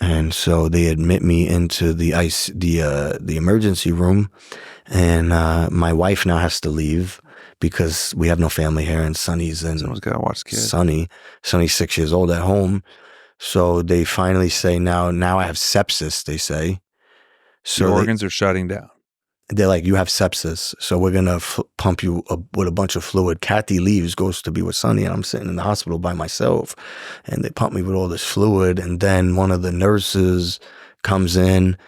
And so they admit me into the emergency room, and my wife now has to leave because we have no family here, and Sonny's in. Someone's got to watch the kid. Sonny's 6 years old at home. So they finally say now I have sepsis. They say, so your organs are shutting down. They're like, you have sepsis, so we're gonna pump you with a bunch of fluid. Kathy leaves, goes to be with Sonny, and I'm sitting in the hospital by myself, and they pump me with all this fluid. And then one of the nurses comes in,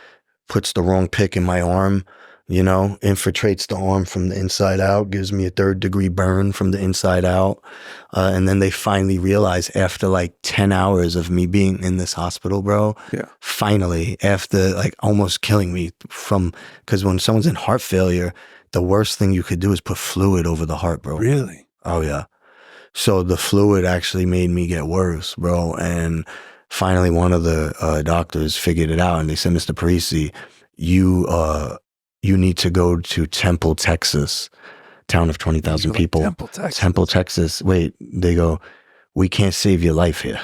puts the wrong pick in my arm, infiltrates the arm from the inside out, gives me a 3rd-degree burn from the inside out. And then they finally realize, after like 10 hours of me being in this hospital, bro, finally, after like almost killing me because when someone's in heart failure, the worst thing you could do is put fluid over the heart, bro. Really? Oh, yeah. So the fluid actually made me get worse, bro. And finally, one of the doctors figured it out, and they said, Mr. Parisi, you need to go to Temple, Texas, town of 20,000 people. Temple, Texas. Wait, they go, we can't save your life here.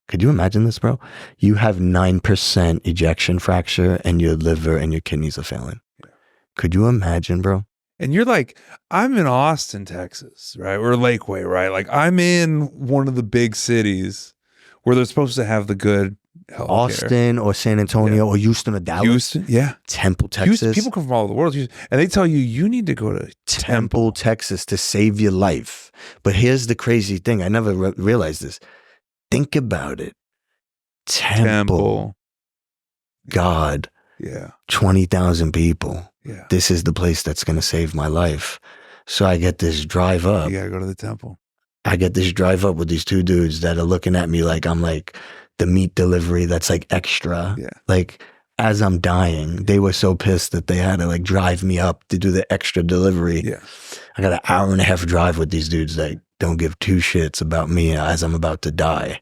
Could you imagine this, bro? You have 9% ejection fracture, and your liver and your kidneys are failing. Yeah. Could you imagine, bro? And you're like, I'm in Austin, Texas, right? Or Lakeway, right? Like, I'm in one of the big cities where they're supposed to have the good healthcare. Austin or San Antonio or Houston or Dallas. Houston, yeah. Temple, Texas. People come from all over the world, and they tell you need to go to Temple, Texas to save your life. But here's the crazy thing. I never realized this. Think about it. Temple. God. Yeah. 20,000 people. Yeah. This is the place that's going to save my life. So I get this drive up. You got to go to the temple. I get this drive up with these 2 dudes that are looking at me like I'm like the meat delivery that's like extra. Yeah. Like, as I'm dying, they were so pissed that they had to like drive me up to do the extra delivery. Yeah. I got an 1.5 hour drive with these dudes that don't give 2 shits about me as I'm about to die.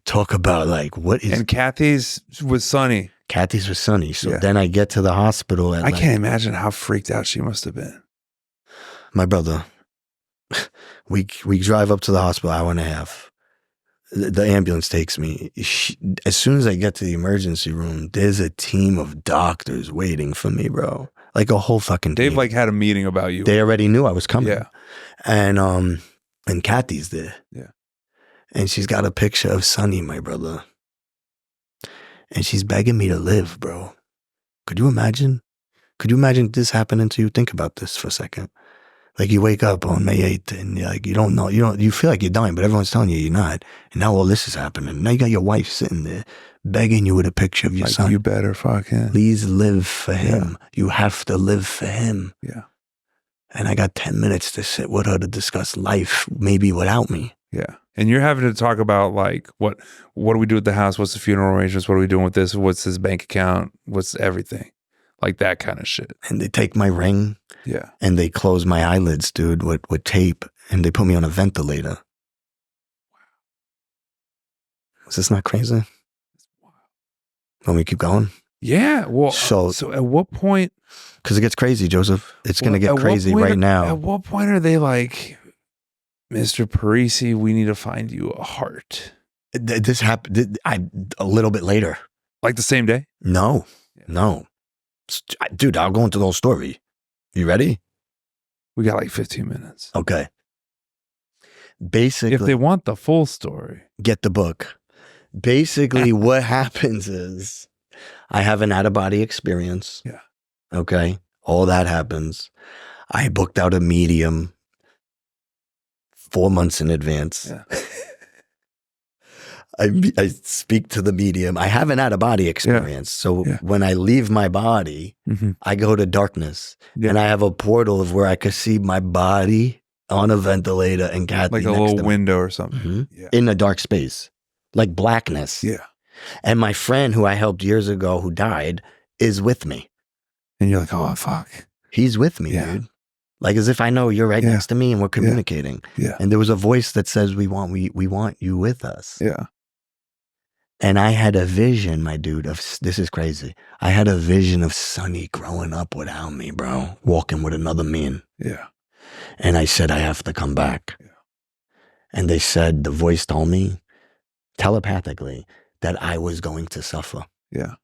Talk about like, what is... And Kathy's with Sonny. Kathy's with Sonny. So then I get to the hospital. I can't imagine how freaked out she must have been. My brother, we drive up to the hospital 1.5 hours. The ambulance takes me. As soon as I get to the emergency room, there's a team of doctors waiting for me, bro. Like a whole fucking team. They've like had a meeting about you. They already knew I was coming. Yeah. And Kathy's there. Yeah. And she's got a picture of Sonny, my brother. And she's begging me to live, bro. Could you imagine? Could you imagine this happening to you? Think about this for a second. Like, you wake up on May 8th and you're like, you feel like you're dying, but everyone's telling you you're not. And now all this is happening. Now you got your wife sitting there begging you with a picture of your son. You better fuck him. Please live for him. You have to live for him. Yeah. And I got 10 minutes to sit with her to discuss life, maybe without me. Yeah. And you're having to talk about like, what do we do with the house? What's the funeral arrangements? What are we doing with this? What's his bank account? What's everything? Like that kind of shit. And they take my ring. Yeah. And they close my eyelids, dude, with tape. And they put me on a ventilator. Wow. Is this not crazy? Want me to keep going? Yeah. Well, so at what point? Because it gets crazy, Joseph. It's going to get crazy right now. At what point are they like, Mr. Parisi, we need to find you a heart? This happened a little bit later. Like the same day? No. Dude, I'll go into the whole story. You ready? We got like 15 minutes. Okay. Basically, if they want the full story, get the book. Basically, what happens is I have an out-of-body experience. Yeah. Okay. All that happens. I booked out a medium 4 months in advance. Yeah. I speak to the medium. I have an out-of-body experience. So when I leave my body, I go to darkness. And I have a portal of where I could see my body on a ventilator and Kathy like a little window or something. In a dark space. Like blackness. Yeah. And my friend who I helped years ago who died is with me. And you're like, oh, fuck. He's with me, dude. Like as if I know you're right next to me and we're communicating. Yeah. And there was a voice that says, we want you with us. Yeah. And I had a vision, my dude, this is crazy. I had a vision of Sonny growing up without me, bro, walking with another man. Yeah. And I said, I have to come back. Yeah. And they said, the voice told me telepathically that I was going to suffer. Yeah.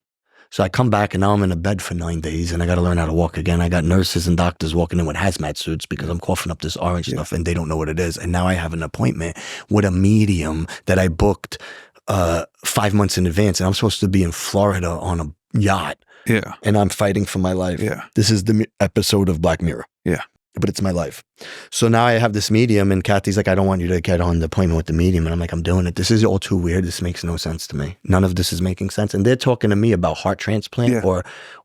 So I come back and now I'm in a bed for 9 days and I got to learn how to walk again. I got nurses and doctors walking in with hazmat suits because I'm coughing up this orange stuff and they don't know what it is. And now I have an appointment with a medium that I booked 5 months in advance, and I'm supposed to be in Florida on a yacht. Yeah. And I'm fighting for my life. Yeah. This is the episode of Black Mirror. Yeah. But it's my life. So now I have this medium, and Kathy's like, I don't want you to get on the appointment with the medium. And I'm like, I'm doing it. This is all too weird. This makes no sense to me. None of this is making sense. And they're talking to me about heart transplant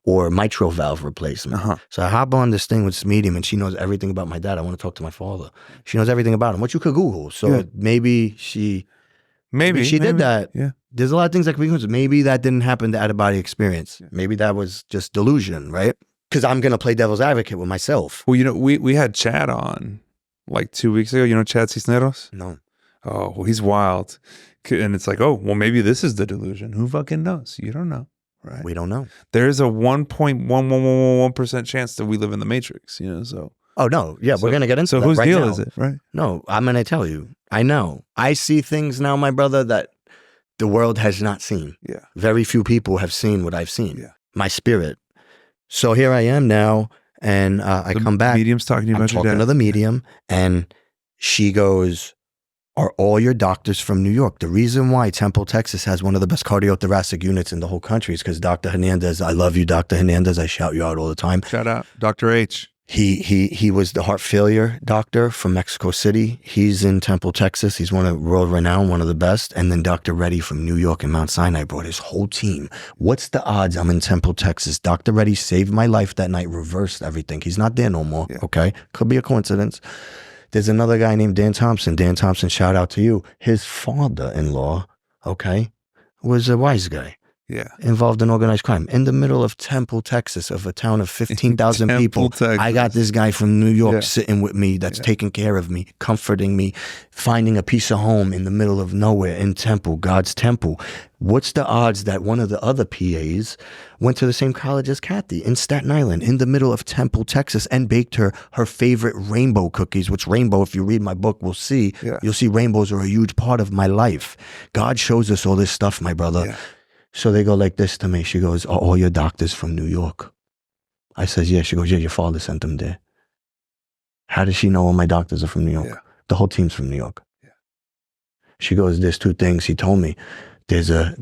or mitral valve replacement. So I hop on this thing with this medium, and she knows everything about my dad. I want to talk to my father. She knows everything about him, which you could Google. So maybe she did that. Yeah. There's a lot of things that can be. Maybe that didn't happen to out-of-body experience. Yeah. Maybe that was just delusion, right? Because I'm going to play devil's advocate with myself. Well, you know, we had Chad on like 2 weeks ago. You know Chad Cisneros? No. Oh, well, he's wild. And it's like, oh, well, maybe this is the delusion. Who fucking knows? You don't know, right? We don't know. There's a 1.1111% chance that we live in the Matrix, you know, so. Oh, no. Yeah, we're going to get into that So whose right deal now. is it, right? No, I'm going to tell you. I know. I see things now, my brother, that the world has not seen. Yeah. Very few people have seen what I've seen. Yeah. My spirit. So here I am now, and I come back. The medium's talking to you about your dad. I'm talking to the medium, and she goes, are all your doctors from New York? The reason why Temple, Texas has one of the best cardiothoracic units in the whole country is because Dr. Hernandez, I love you, Dr. Hernandez. I shout you out all the time. Shout out, Dr. H. He was the heart failure doctor from Mexico City. He's in Temple, Texas. He's one of world renowned, one of the best. And then Dr. Reddy from New York and Mount Sinai brought his whole team. What's the odds I'm in Temple, Texas? Dr. Reddy saved my life that night, reversed everything. He's not there no more. Yeah. Okay. Could be a coincidence. There's another guy named Dan Thompson. Dan Thompson, shout out to you. His father-in-law, okay, was a wise guy. Yeah. Involved in organized crime in the middle of Temple, Texas, of a town of 15,000 people. Texas. I got this guy from New York sitting with me that's taking care of me, comforting me, finding a piece of home in the middle of nowhere in Temple, God's temple. What's the odds that one of the other PAs went to the same college as Kathy in Staten Island in the middle of Temple, Texas, and baked her favorite rainbow cookies, which rainbow, if you read my book, will see. Yeah. You'll see rainbows are a huge part of my life. God shows us all this stuff, my brother. Yeah. So they go like this to me. She goes, are all your doctors from New York? I says, yeah. She goes, yeah, your father sent them there. How does she know all my doctors are from New York? Yeah. The whole team's from New York. Yeah. She goes, there's two things. He told me. There's a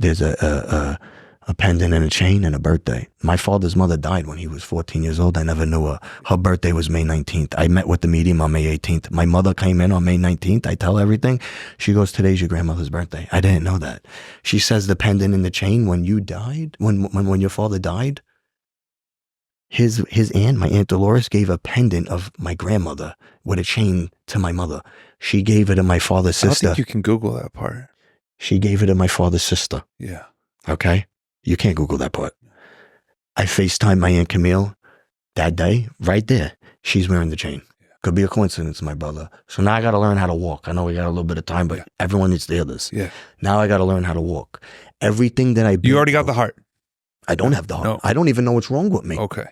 pendant and a chain and a birthday. My father's mother died when he was 14 years old. I never knew her. Her birthday was May 19th. I met with the medium on May 18th. My mother came in on May 19th. I tell her everything. She goes, today's your grandmother's birthday. I didn't know that. She says the pendant and the chain, when you died, when your father died, his aunt, my Aunt Dolores, gave a pendant of my grandmother with a chain to my mother. She gave it to my father's sister. I don't think you can Google that part. She gave it to my father's sister. Yeah. Okay? You can't Google that part. I FaceTimed my Aunt Camille that day, right there. She's wearing the chain. Yeah. Could be a coincidence, my brother. So now I got to learn how to walk. I know we got a little bit of time, but everyone needs to hear this. Yeah. Now I got to learn how to walk. Everything that I built. You already got the heart. I don't have the heart. No. I don't even know what's wrong with me. Okay.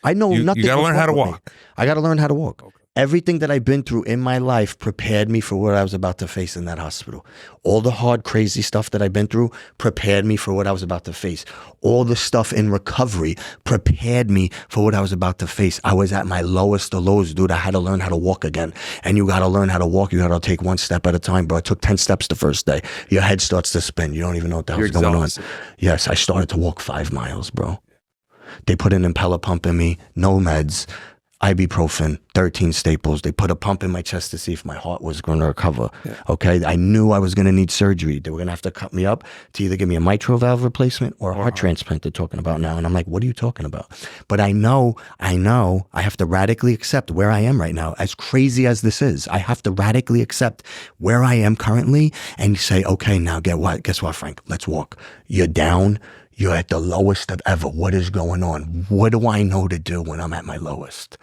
I know nothing. You got to learn how to walk. I got to learn how to walk. Okay. Everything that I've been through in my life prepared me for what I was about to face in that hospital. All the hard, crazy stuff that I've been through prepared me for what I was about to face. All the stuff in recovery prepared me for what I was about to face. I was at my lowest of lows, dude. I had to learn how to walk again. And you got to learn how to walk. You got to take one step at a time, bro. I took 10 steps the first day. Your head starts to spin. You don't even know what the hell's going on. Yes, I started to walk 5 miles, bro. They put an impeller pump in me, no meds, ibuprofen, 13 staples. They put a pump in my chest to see if my heart was going to recover. Yeah. Okay, I knew I was going to need surgery. They were going to have to cut me up to either give me a mitral valve replacement or a heart transplant they're talking about now. And I'm like, what are you talking about? But I know I have to radically accept where I am right now. As crazy as this is, I have to radically accept where I am currently and say, okay, now guess what, Frank? Let's walk. You're down. You're at the lowest of ever. What is going on? What do I know to do when I'm at my lowest?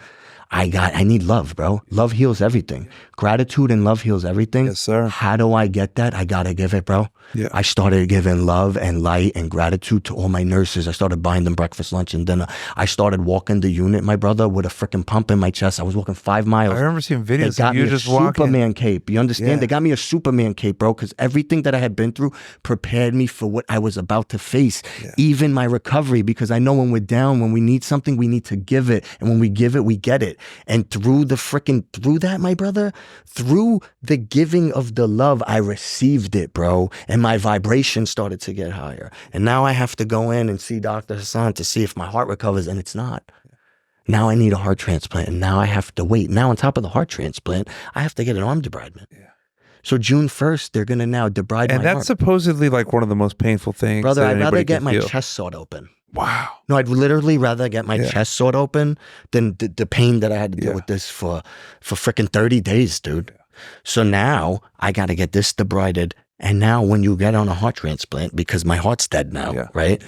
I need love, bro. Love heals everything. Gratitude and love heals everything. Yes, sir. How do I get that? I got to give it, bro. Yeah. I started giving love and light and gratitude to all my nurses. I started buying them breakfast, lunch, and dinner. I started walking the unit, my brother, with a freaking pump in my chest. I was walking 5 miles. I remember seeing videos of you just walking. Superman cape. You understand? Yeah. They got me a Superman cape, bro, because everything that I had been through prepared me for what I was about to face. Yeah. Even my recovery, because I know when we're down, when we need something, we need to give it. And when we give it, we get it. And through that, my brother, through the giving of the love, I received it, bro. And my vibration started to get higher. And now I have to go in and see Dr. Hassan to see if my heart recovers, and it's not. Now I need a heart transplant, and now I have to wait. Now on top of the heart transplant, I have to get an arm debridement. Yeah. So June 1st, they're going to now debride my arm. And that's supposedly like one of the most painful things. Brother, I'd rather get my chest sawed open. Wow. No, I'd literally rather get my chest sawed open than the pain that I had to deal with this for freaking 30 days, dude. Yeah. So now I got to get this debrided. And now when you get on a heart transplant, because my heart's dead now, right?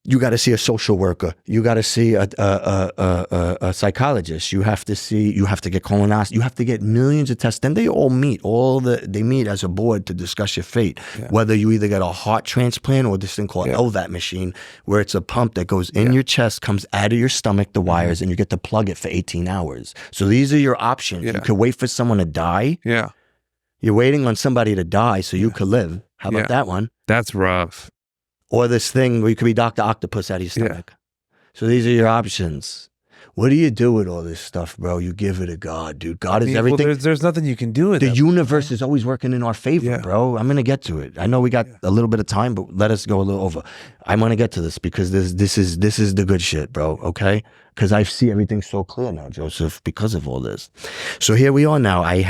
You got to see a social worker. You got to see a psychologist. You have to get colonoscopy. You have to get millions of tests. Then they all meet. They meet as a board to discuss your fate. Yeah. Whether you either get a heart transplant or this thing called LVAT machine, where it's a pump that goes in your chest, comes out of your stomach, the wires, and you get to plug it for 18 hours. So these are your options. You could wait for someone to die. Yeah. You're waiting on somebody to die so you could live. How about that one? That's rough. Or this thing where you could be Dr. Octopus out of your stomach. Yeah. So these are your options. What do you do with all this stuff, bro? You give it to God, dude. God is everything. Well, there's nothing you can do with it. The universe is always working in our favor, bro. I'm going to get to it. I know we got a little bit of time, but let us go a little over. I'm going to get to this because this is the good shit, bro, okay? Because I see everything so clear now, Joseph, because of all this. So here we are now. I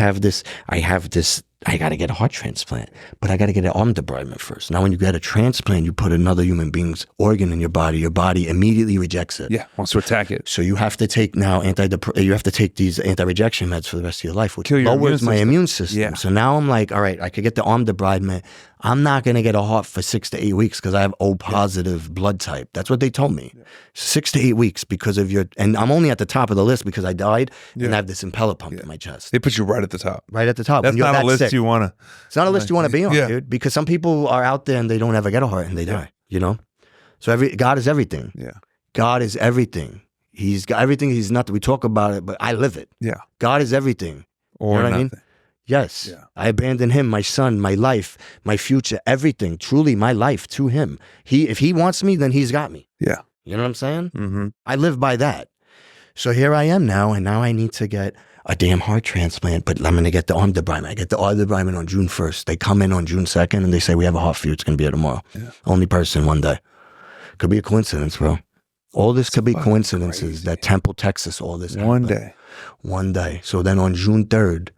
got to get a heart transplant, but I got to get an arm debridement first. Now, when you get a transplant, you put another human being's organ in your body immediately rejects it. Yeah, wants to attack it. So you have to take now you have to take these anti-rejection meds for the rest of your life, which lowers my immune system. Yeah. So now I'm like, all right, I could get the arm debridement. I'm not going to get a heart for 6 to 8 weeks because I have O positive blood type. That's what they told me. 6 to 8 weeks because of and I'm only at the top of the list because I died and I have this impeller pump in my chest. They put you right at the top. Right at the top. That's not a list you want to. It's not a list you want to be on, dude, because some people are out there and they don't ever get a heart and they die, you know? So God is everything. Yeah. God is everything. He's got everything. He's nothing. We talk about it, but I live it. Yeah. God is everything. Or you know what nothing. I mean? Yes. Yeah. I abandon him, my son, my life, my future, everything, truly my life to him. If he wants me, then he's got me. Yeah. You know what I'm saying? Mm-hmm. I live by that. So here I am now, and now I need to get a damn heart transplant, but I'm going to get the arm debridement. I get the arm debridement on June 1st. They come in on June 2nd, and they say, we have a heart for you. It's going to be here tomorrow. Yeah. Only person one day. Could be a coincidence, bro. All this could be coincidences. Crazy. That Temple, Texas, all this. One day. One day. So then on June 3rd,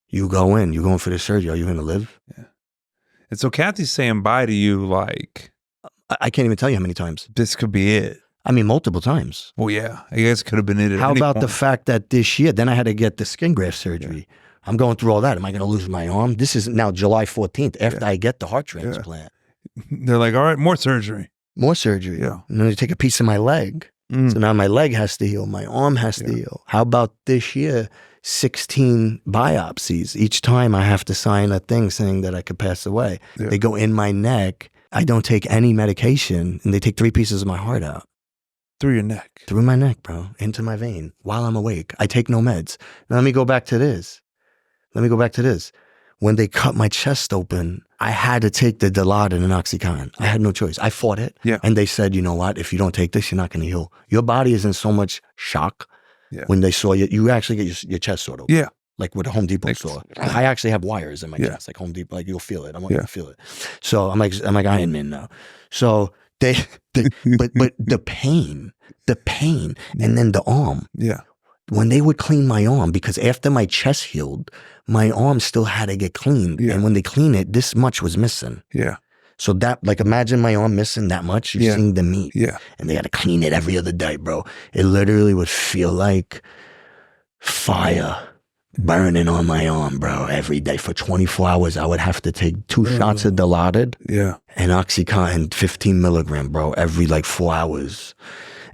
you go in. You're going for the surgery. Are you going to live? Yeah. And so Kathy's saying bye to you like... I can't even tell you how many times. This could be it. I mean, multiple times. Well, yeah. I guess it could have been it at How any about point. the fact that this year, then I had to get the skin graft surgery. Yeah. I'm going through all that. Am I going to lose my arm? This is now July 14th after I get the heart transplant. Yeah. They're like, all right, more surgery. More surgery. Yeah. And then they take a piece of my leg. So now my leg has to heal. My arm has to heal. How about this year, 16 biopsies. Each time I have to sign a thing saying that I could pass away. Yeah. They go in my neck. I don't take any medication, and they take 3 pieces of my heart out. Through your neck. Through my neck, bro. Into my vein. While I'm awake. I take no meds. Now let me go back to this. When they cut my chest open, I had to take the Dilaudid and Oxycontin. I had no choice. I fought it. Yeah. And they said, you know what? If you don't take this, you're not going to heal. Your body is in so much shock. Yeah. When they saw you, you actually get your chest sort of. Yeah. Like with a Home Depot store. I actually have wires in my chest, like Home Depot. Like you'll feel it. I want you to feel it. So I'm like Iron Man now. So but the pain, and then the arm. Yeah. When they would clean my arm, because after my chest healed, my arm still had to get cleaned. Yeah. And when they clean it, this much was missing. Yeah. So that, like, imagine my arm missing that much. You're seeing the meat. Yeah. And they had to clean it every other day, bro. It literally would feel like fire burning on my arm, bro. Every day for 24 hours, I would have to take 2 shots of Dilaudid and Oxycontin 15 milligram, bro, every like 4 hours,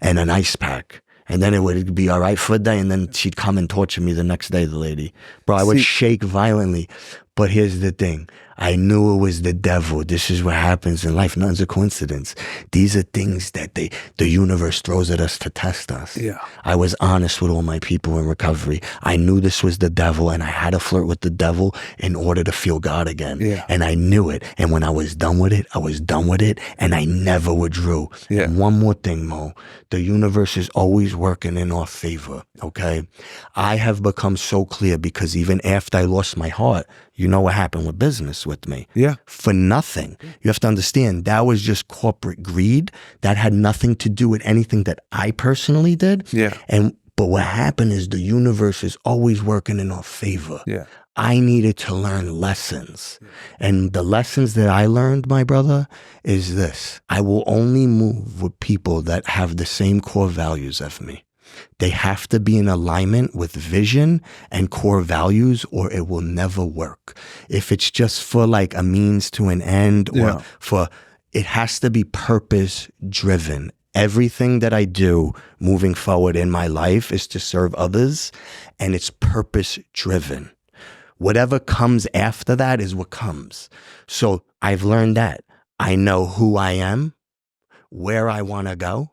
and an ice pack. And then it would be all right for a day, and then she'd come and torture me the next day, the lady. Bro, I would shake violently. But here's the thing. I knew it was the devil. This is what happens in life. Nothing's a coincidence. These are things that the universe throws at us to test us. Yeah. I was honest with all my people in recovery. I knew this was the devil, and I had to flirt with the devil in order to feel God again. Yeah. And I knew it. And when I was done with it, I was done with it, and I never withdrew. Yeah. And one more thing, Mo. The universe is always working in our favor, okay? I have become so clear because even after I lost my heart, you know what happened with business with me. Yeah. For nothing. You have to understand, that was just corporate greed. That had nothing to do with anything that I personally did. Yeah. But what happened is the universe is always working in our favor. Yeah. I needed to learn lessons. And the lessons that I learned, my brother, is this. I will only move with people that have the same core values as me. They have to be in alignment with vision and core values, or it will never work. If it's just for like a means to an end, or it has to be purpose driven. Everything that I do moving forward in my life is to serve others, and it's purpose driven. Whatever comes after that is what comes. So I've learned that. I know who I am, where I want to go,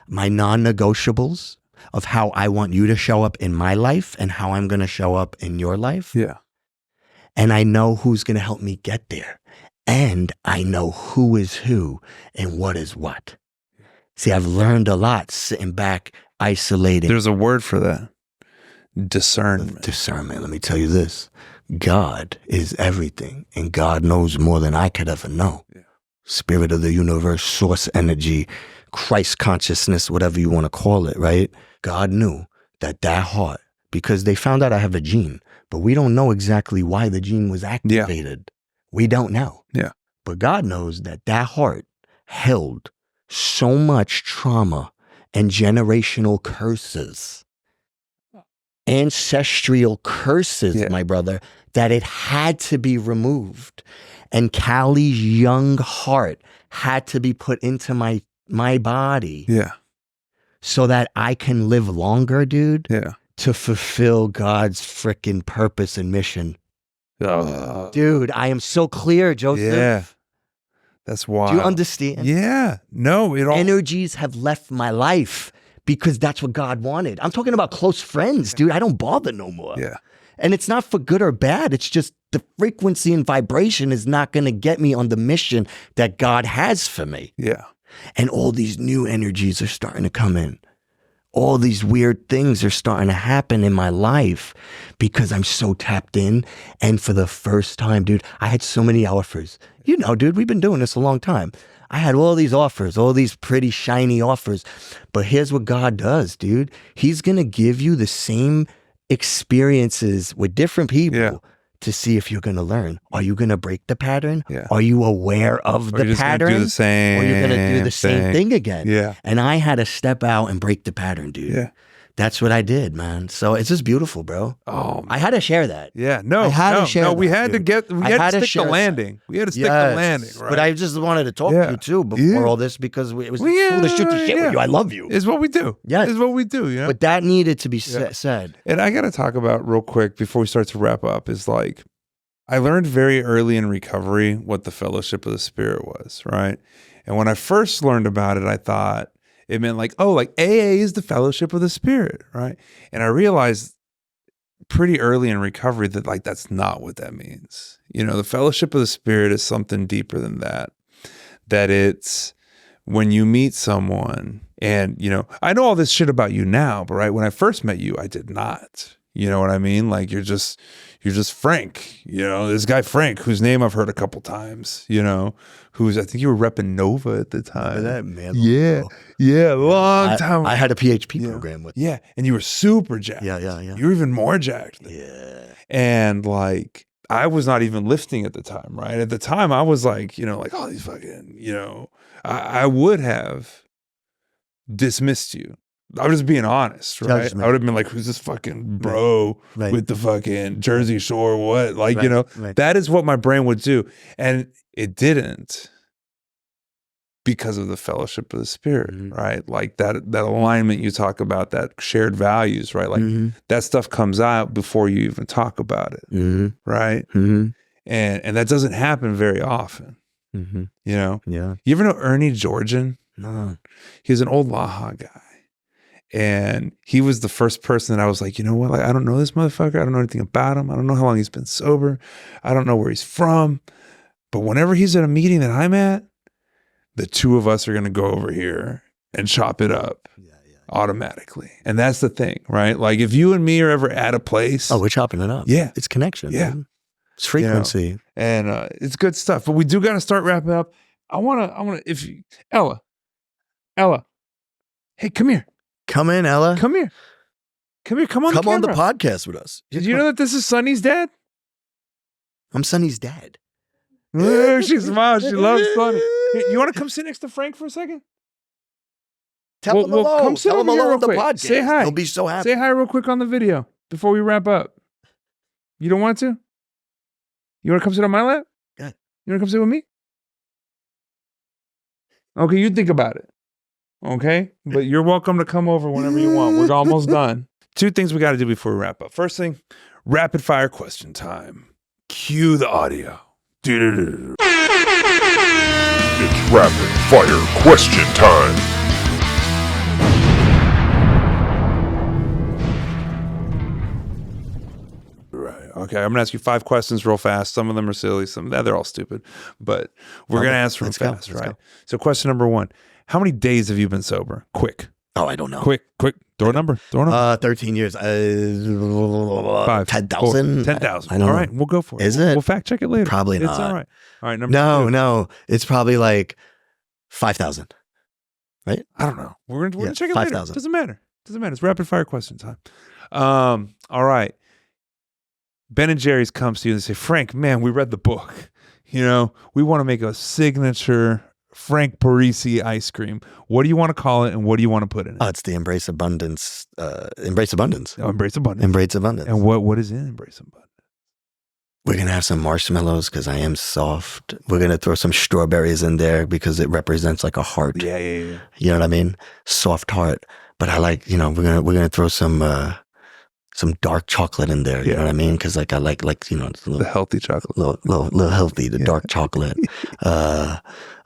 my non-negotiables of how I want you to show up in my life and how I'm going to show up in your life. Yeah. And I know who's going to help me get there. And I know who is who and what is what. See, I've learned a lot sitting back, isolating. There's a word for that. Discernment. Discernment. Let me tell you this. God is everything, and God knows more than I could ever know. Yeah. Spirit of the universe, source energy, Christ consciousness, whatever you want to call it, right? God knew that heart, because they found out I have a gene, but we don't know exactly why the gene was activated. Yeah. We don't know. Yeah. But God knows that heart held so much trauma and generational curses, ancestral curses, my brother, that it had to be removed. And Callie's young heart had to be put into my body. Yeah. So that I can live longer, dude. Yeah. To fulfill God's freaking purpose and mission. Dude, I am so clear, Joseph. Yeah. That's wild. Do you understand? Yeah. No, it all... Energies have left my life because that's what God wanted. I'm talking about close friends, dude. I don't bother no more. Yeah. And it's not for good or bad. It's just the frequency and vibration is not going to get me on the mission that God has for me. Yeah. And all these new energies are starting to come in. All these weird things are starting to happen in my life because I'm so tapped in. And for the first time, dude, I had so many offers. You know, dude, we've been doing this a long time. I had all these offers, all these pretty shiny offers. But here's what God does, dude. He's going to give you the same experiences with different people to see if you're going to learn. Are you going to break the pattern? Yeah. Are you aware of the pattern? Do the same or you're going to do the same thing again? Yeah. And I had to step out and break the pattern, dude. Yeah. That's what I did, man. So it's just beautiful, bro. Oh, I had to share that. Yeah, no, I had to share we that, had dude. to get, we had to stick the that. landing. We had to stick the landing, right? But I just wanted to talk to you too before all this because it was cool to shoot the shit with you. I love you. It's what we do. Yeah. It's what we do, you know? But that needed to be said. And I got to talk about real quick before we start to wrap up is like, I learned very early in recovery what the fellowship of the Spirit was, right? And when I first learned about it, I thought it meant like, oh, like AA is the fellowship of the Spirit, right? And I realized pretty early in recovery that like that's not what that means. You know, the fellowship of the Spirit is something deeper than that. That it's when you meet someone and, you know, I know all this shit about you now, but right when I first met you, I did not. You know what I mean? Like you're just Frank, you know, this guy Frank, whose name I've heard a couple times, you know, who's, I think you were repping Nova at the time. That man. Yeah, long time. I had a PHP program with. Yeah, and you were super jacked. Yeah. You were even more jacked. Yeah. And like, I was not even lifting at the time, right? At the time, I was like, you know, like, oh, these fucking, you know, I would have dismissed you. I'm just being honest, right? I would have been like, who's this fucking bro with the fucking Jersey Shore? What? Like, you know, that is what my brain would do. And it didn't because of the fellowship of the Spirit, right? Like that alignment you talk about, that shared values, right? Like that stuff comes out before you even talk about it, right? And that doesn't happen very often, you know? Yeah. You ever know Ernie Georgian? No. He was an old Laha guy. And he was the first person that I was like, you know what? Like, I don't know this motherfucker. I don't know anything about him. I don't know how long he's been sober. I don't know where he's from. But whenever he's at a meeting that I'm at, the two of us are going to go over here and chop it up automatically. And that's the thing, right? Like if you and me are ever at a place. Oh, we're chopping it up. Yeah. It's connection. Yeah. Man. It's frequency. You know? And it's good stuff. But we do got to start wrapping up. I want to, if you, Ella, hey, come here. Come in, Ella. Come here. Come on the podcast with us. Did you know that this is Sonny's dad? I'm Sonny's dad. Look, she smiles. She loves Sonny. Hey, you want to come sit next to Frank for a second? Tell him hello. Come sit Tell him over here hello real on the quick. podcast. Say hi. He'll be so happy. Say hi real quick on the video before we wrap up. You don't want to? You want to come sit on my lap? Yeah. You want to come sit with me? Okay, you think about it. Okay? But you're welcome to come over whenever you want. We're almost done. Two things we got to do before we wrap up. First thing, rapid fire question time. Cue the audio. It's rapid fire question time. Right. Okay. I'm going to ask you 5 questions real fast. Some of them are silly. Some they're all stupid. But we're going to answer them fast, right? So question number 1. How many days have you been sober? Quick. Oh, I don't know. Quick. Throw a number. 13 years. 5. 10,000? 10,000. I don't all know. right. We'll go for it. Is it? We'll fact check it later. Probably not. It's all right. All right. Number 2. No. It's probably like 5,000. Right? I don't know. We're gonna check it 5,000. later. Doesn't matter. It's rapid fire question time. All right. Ben and Jerry's comes to you and they say, Frank, man, we read the book. You know, we want to make a signature Frank Parisi ice cream. What do you want to call it and what do you want to put in it? Oh, it's the Embrace Abundance. Embrace Abundance. Oh, Embrace Abundance. Embrace Abundance. And what is in Embrace Abundance? We're going to have some marshmallows because I am soft. We're going to throw some strawberries in there because it represents like a heart. Yeah. You know what I mean? Soft heart. But I like, you know, we're going to throw some dark chocolate in there. You know what I mean? Because like I like you know, it's a little, the healthy chocolate, little healthy, the dark chocolate,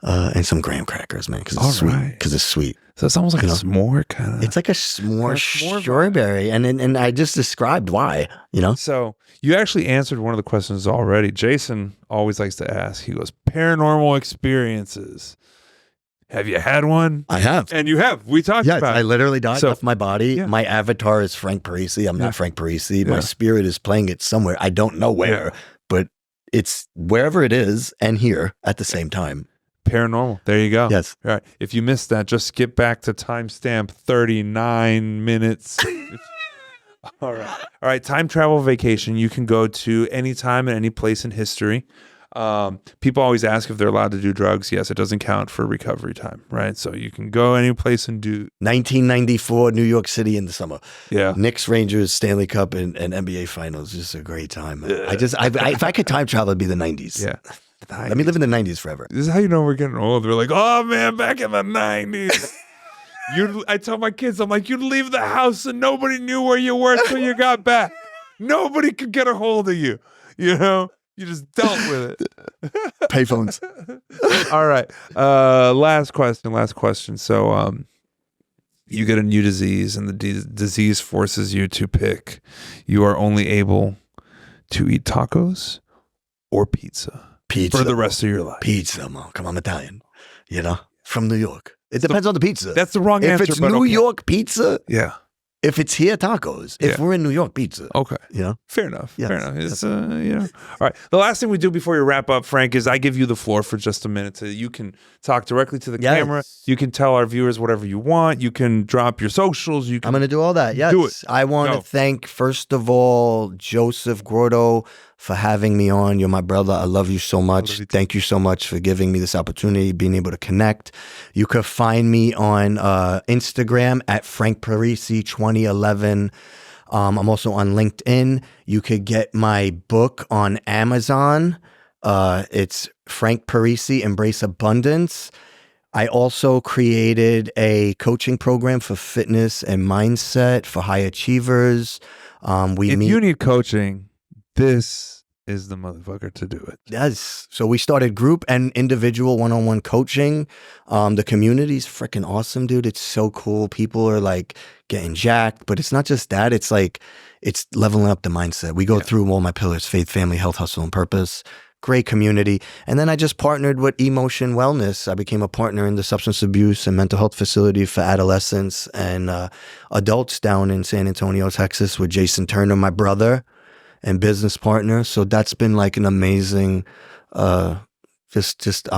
and some graham crackers, man, because it's sweet. Because it's sweet. So it's almost like a s'more kind of. It's like a s'more strawberry, and I just described why. You know. So you actually answered one of the questions already. Jason always likes to ask. He goes, paranormal experiences. Have you had one? I have. And you have. We talked about it. I literally died off my body. Yeah. My avatar is Frank Parisi. I'm not Frank Parisi. My spirit is playing it somewhere. I don't know where, but it's wherever it is and here at the same time. Paranormal. There you go. Yes. All right. If you missed that, just skip back to timestamp 39 minutes. All right. Time travel vacation. You can go to any time and any place in history. People always ask if they're allowed to do drugs. Yes, it doesn't count for recovery time, right? So you can go any place and do 1994 New York City in the summer. Yeah. Knicks, Rangers, Stanley Cup, and NBA Finals. Just a great time. If I could time travel, it'd be the 90s. Yeah. Let me live in the 90s forever. This is how you know we're getting old. We're like, oh man, back in the 90s. I tell my kids, I'm like, you'd leave the house and nobody knew where you were until you got back. Nobody could get a hold of you, you know? You just dealt with it. Payphones. All right. Last question. So, you get a new disease, and the disease forces you to pick. You are only able to eat tacos or pizza for the rest of your life. Pizza, man. Come on, I'm Italian. You know, from New York. It depends on the pizza. That's the wrong answer. If it's New York pizza, yeah. If it's here, tacos. If we're in New York, pizza. Okay. You know? Fair enough. Yes. Fair enough. It's, All right. The last thing we do before you wrap up, Frank, is I give you the floor for just a minute. You can talk directly to the camera. You can tell our viewers whatever you want. You can drop your socials. I'm going to do all that. Yes. Do it. I want to thank, first of all, Joseph Gordo for having me on. You're my brother. I love you so much. Thank you so much for giving me this opportunity, being able to connect. You could find me on Instagram at Frank Parisi 2011. I'm also on LinkedIn. You could get my book on Amazon. It's Frank Parisi, Embrace Abundance. I also created a coaching program for fitness and mindset for high achievers. If you need coaching, this is the motherfucker to do it. Yes. So we started group and individual one-on-one coaching. The community's freaking awesome, dude. It's so cool. People are like getting jacked, but it's not just that. It's like, it's leveling up the mindset. We go through all my pillars: faith, family, health, hustle, and purpose. Great community. And then I just partnered with Emotion Wellness. I became a partner in the substance abuse and mental health facility for adolescents and adults down in San Antonio, Texas, with Jason Turner, my brother and business partner. So that's been like an amazing, I'm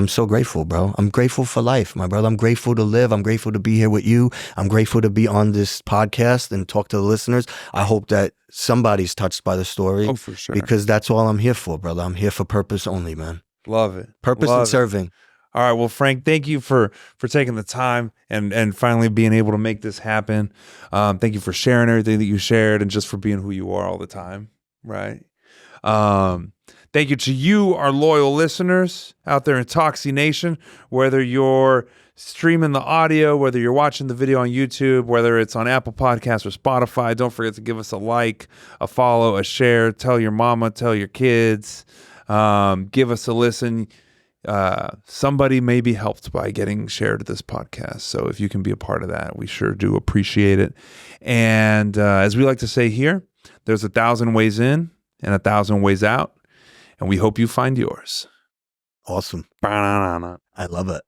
so grateful, bro. I'm grateful for life, my brother. I'm grateful to live. I'm grateful to be here with you. I'm grateful to be on this podcast and talk to the listeners. I hope that somebody's touched by the story. Oh, for sure. Because that's all I'm here for, brother. I'm here for purpose only, man. Love it. Purpose and serving. All right. Well, Frank, thank you for taking the time and finally being able to make this happen. Thank you for sharing everything that you shared and just for being who you are all the time. Right. Thank you to you, our loyal listeners out there in Talksy Nation, whether you're streaming the audio, whether you're watching the video on YouTube, whether it's on Apple Podcasts or Spotify. Don't forget to give us a like, a follow, a share, tell your mama, tell your kids, give us a listen. Somebody may be helped by getting shared this podcast. So if you can be a part of that, we sure do appreciate it. And as we like to say here, there's 1,000 ways in and 1,000 ways out, and we hope you find yours. Awesome. I I love it.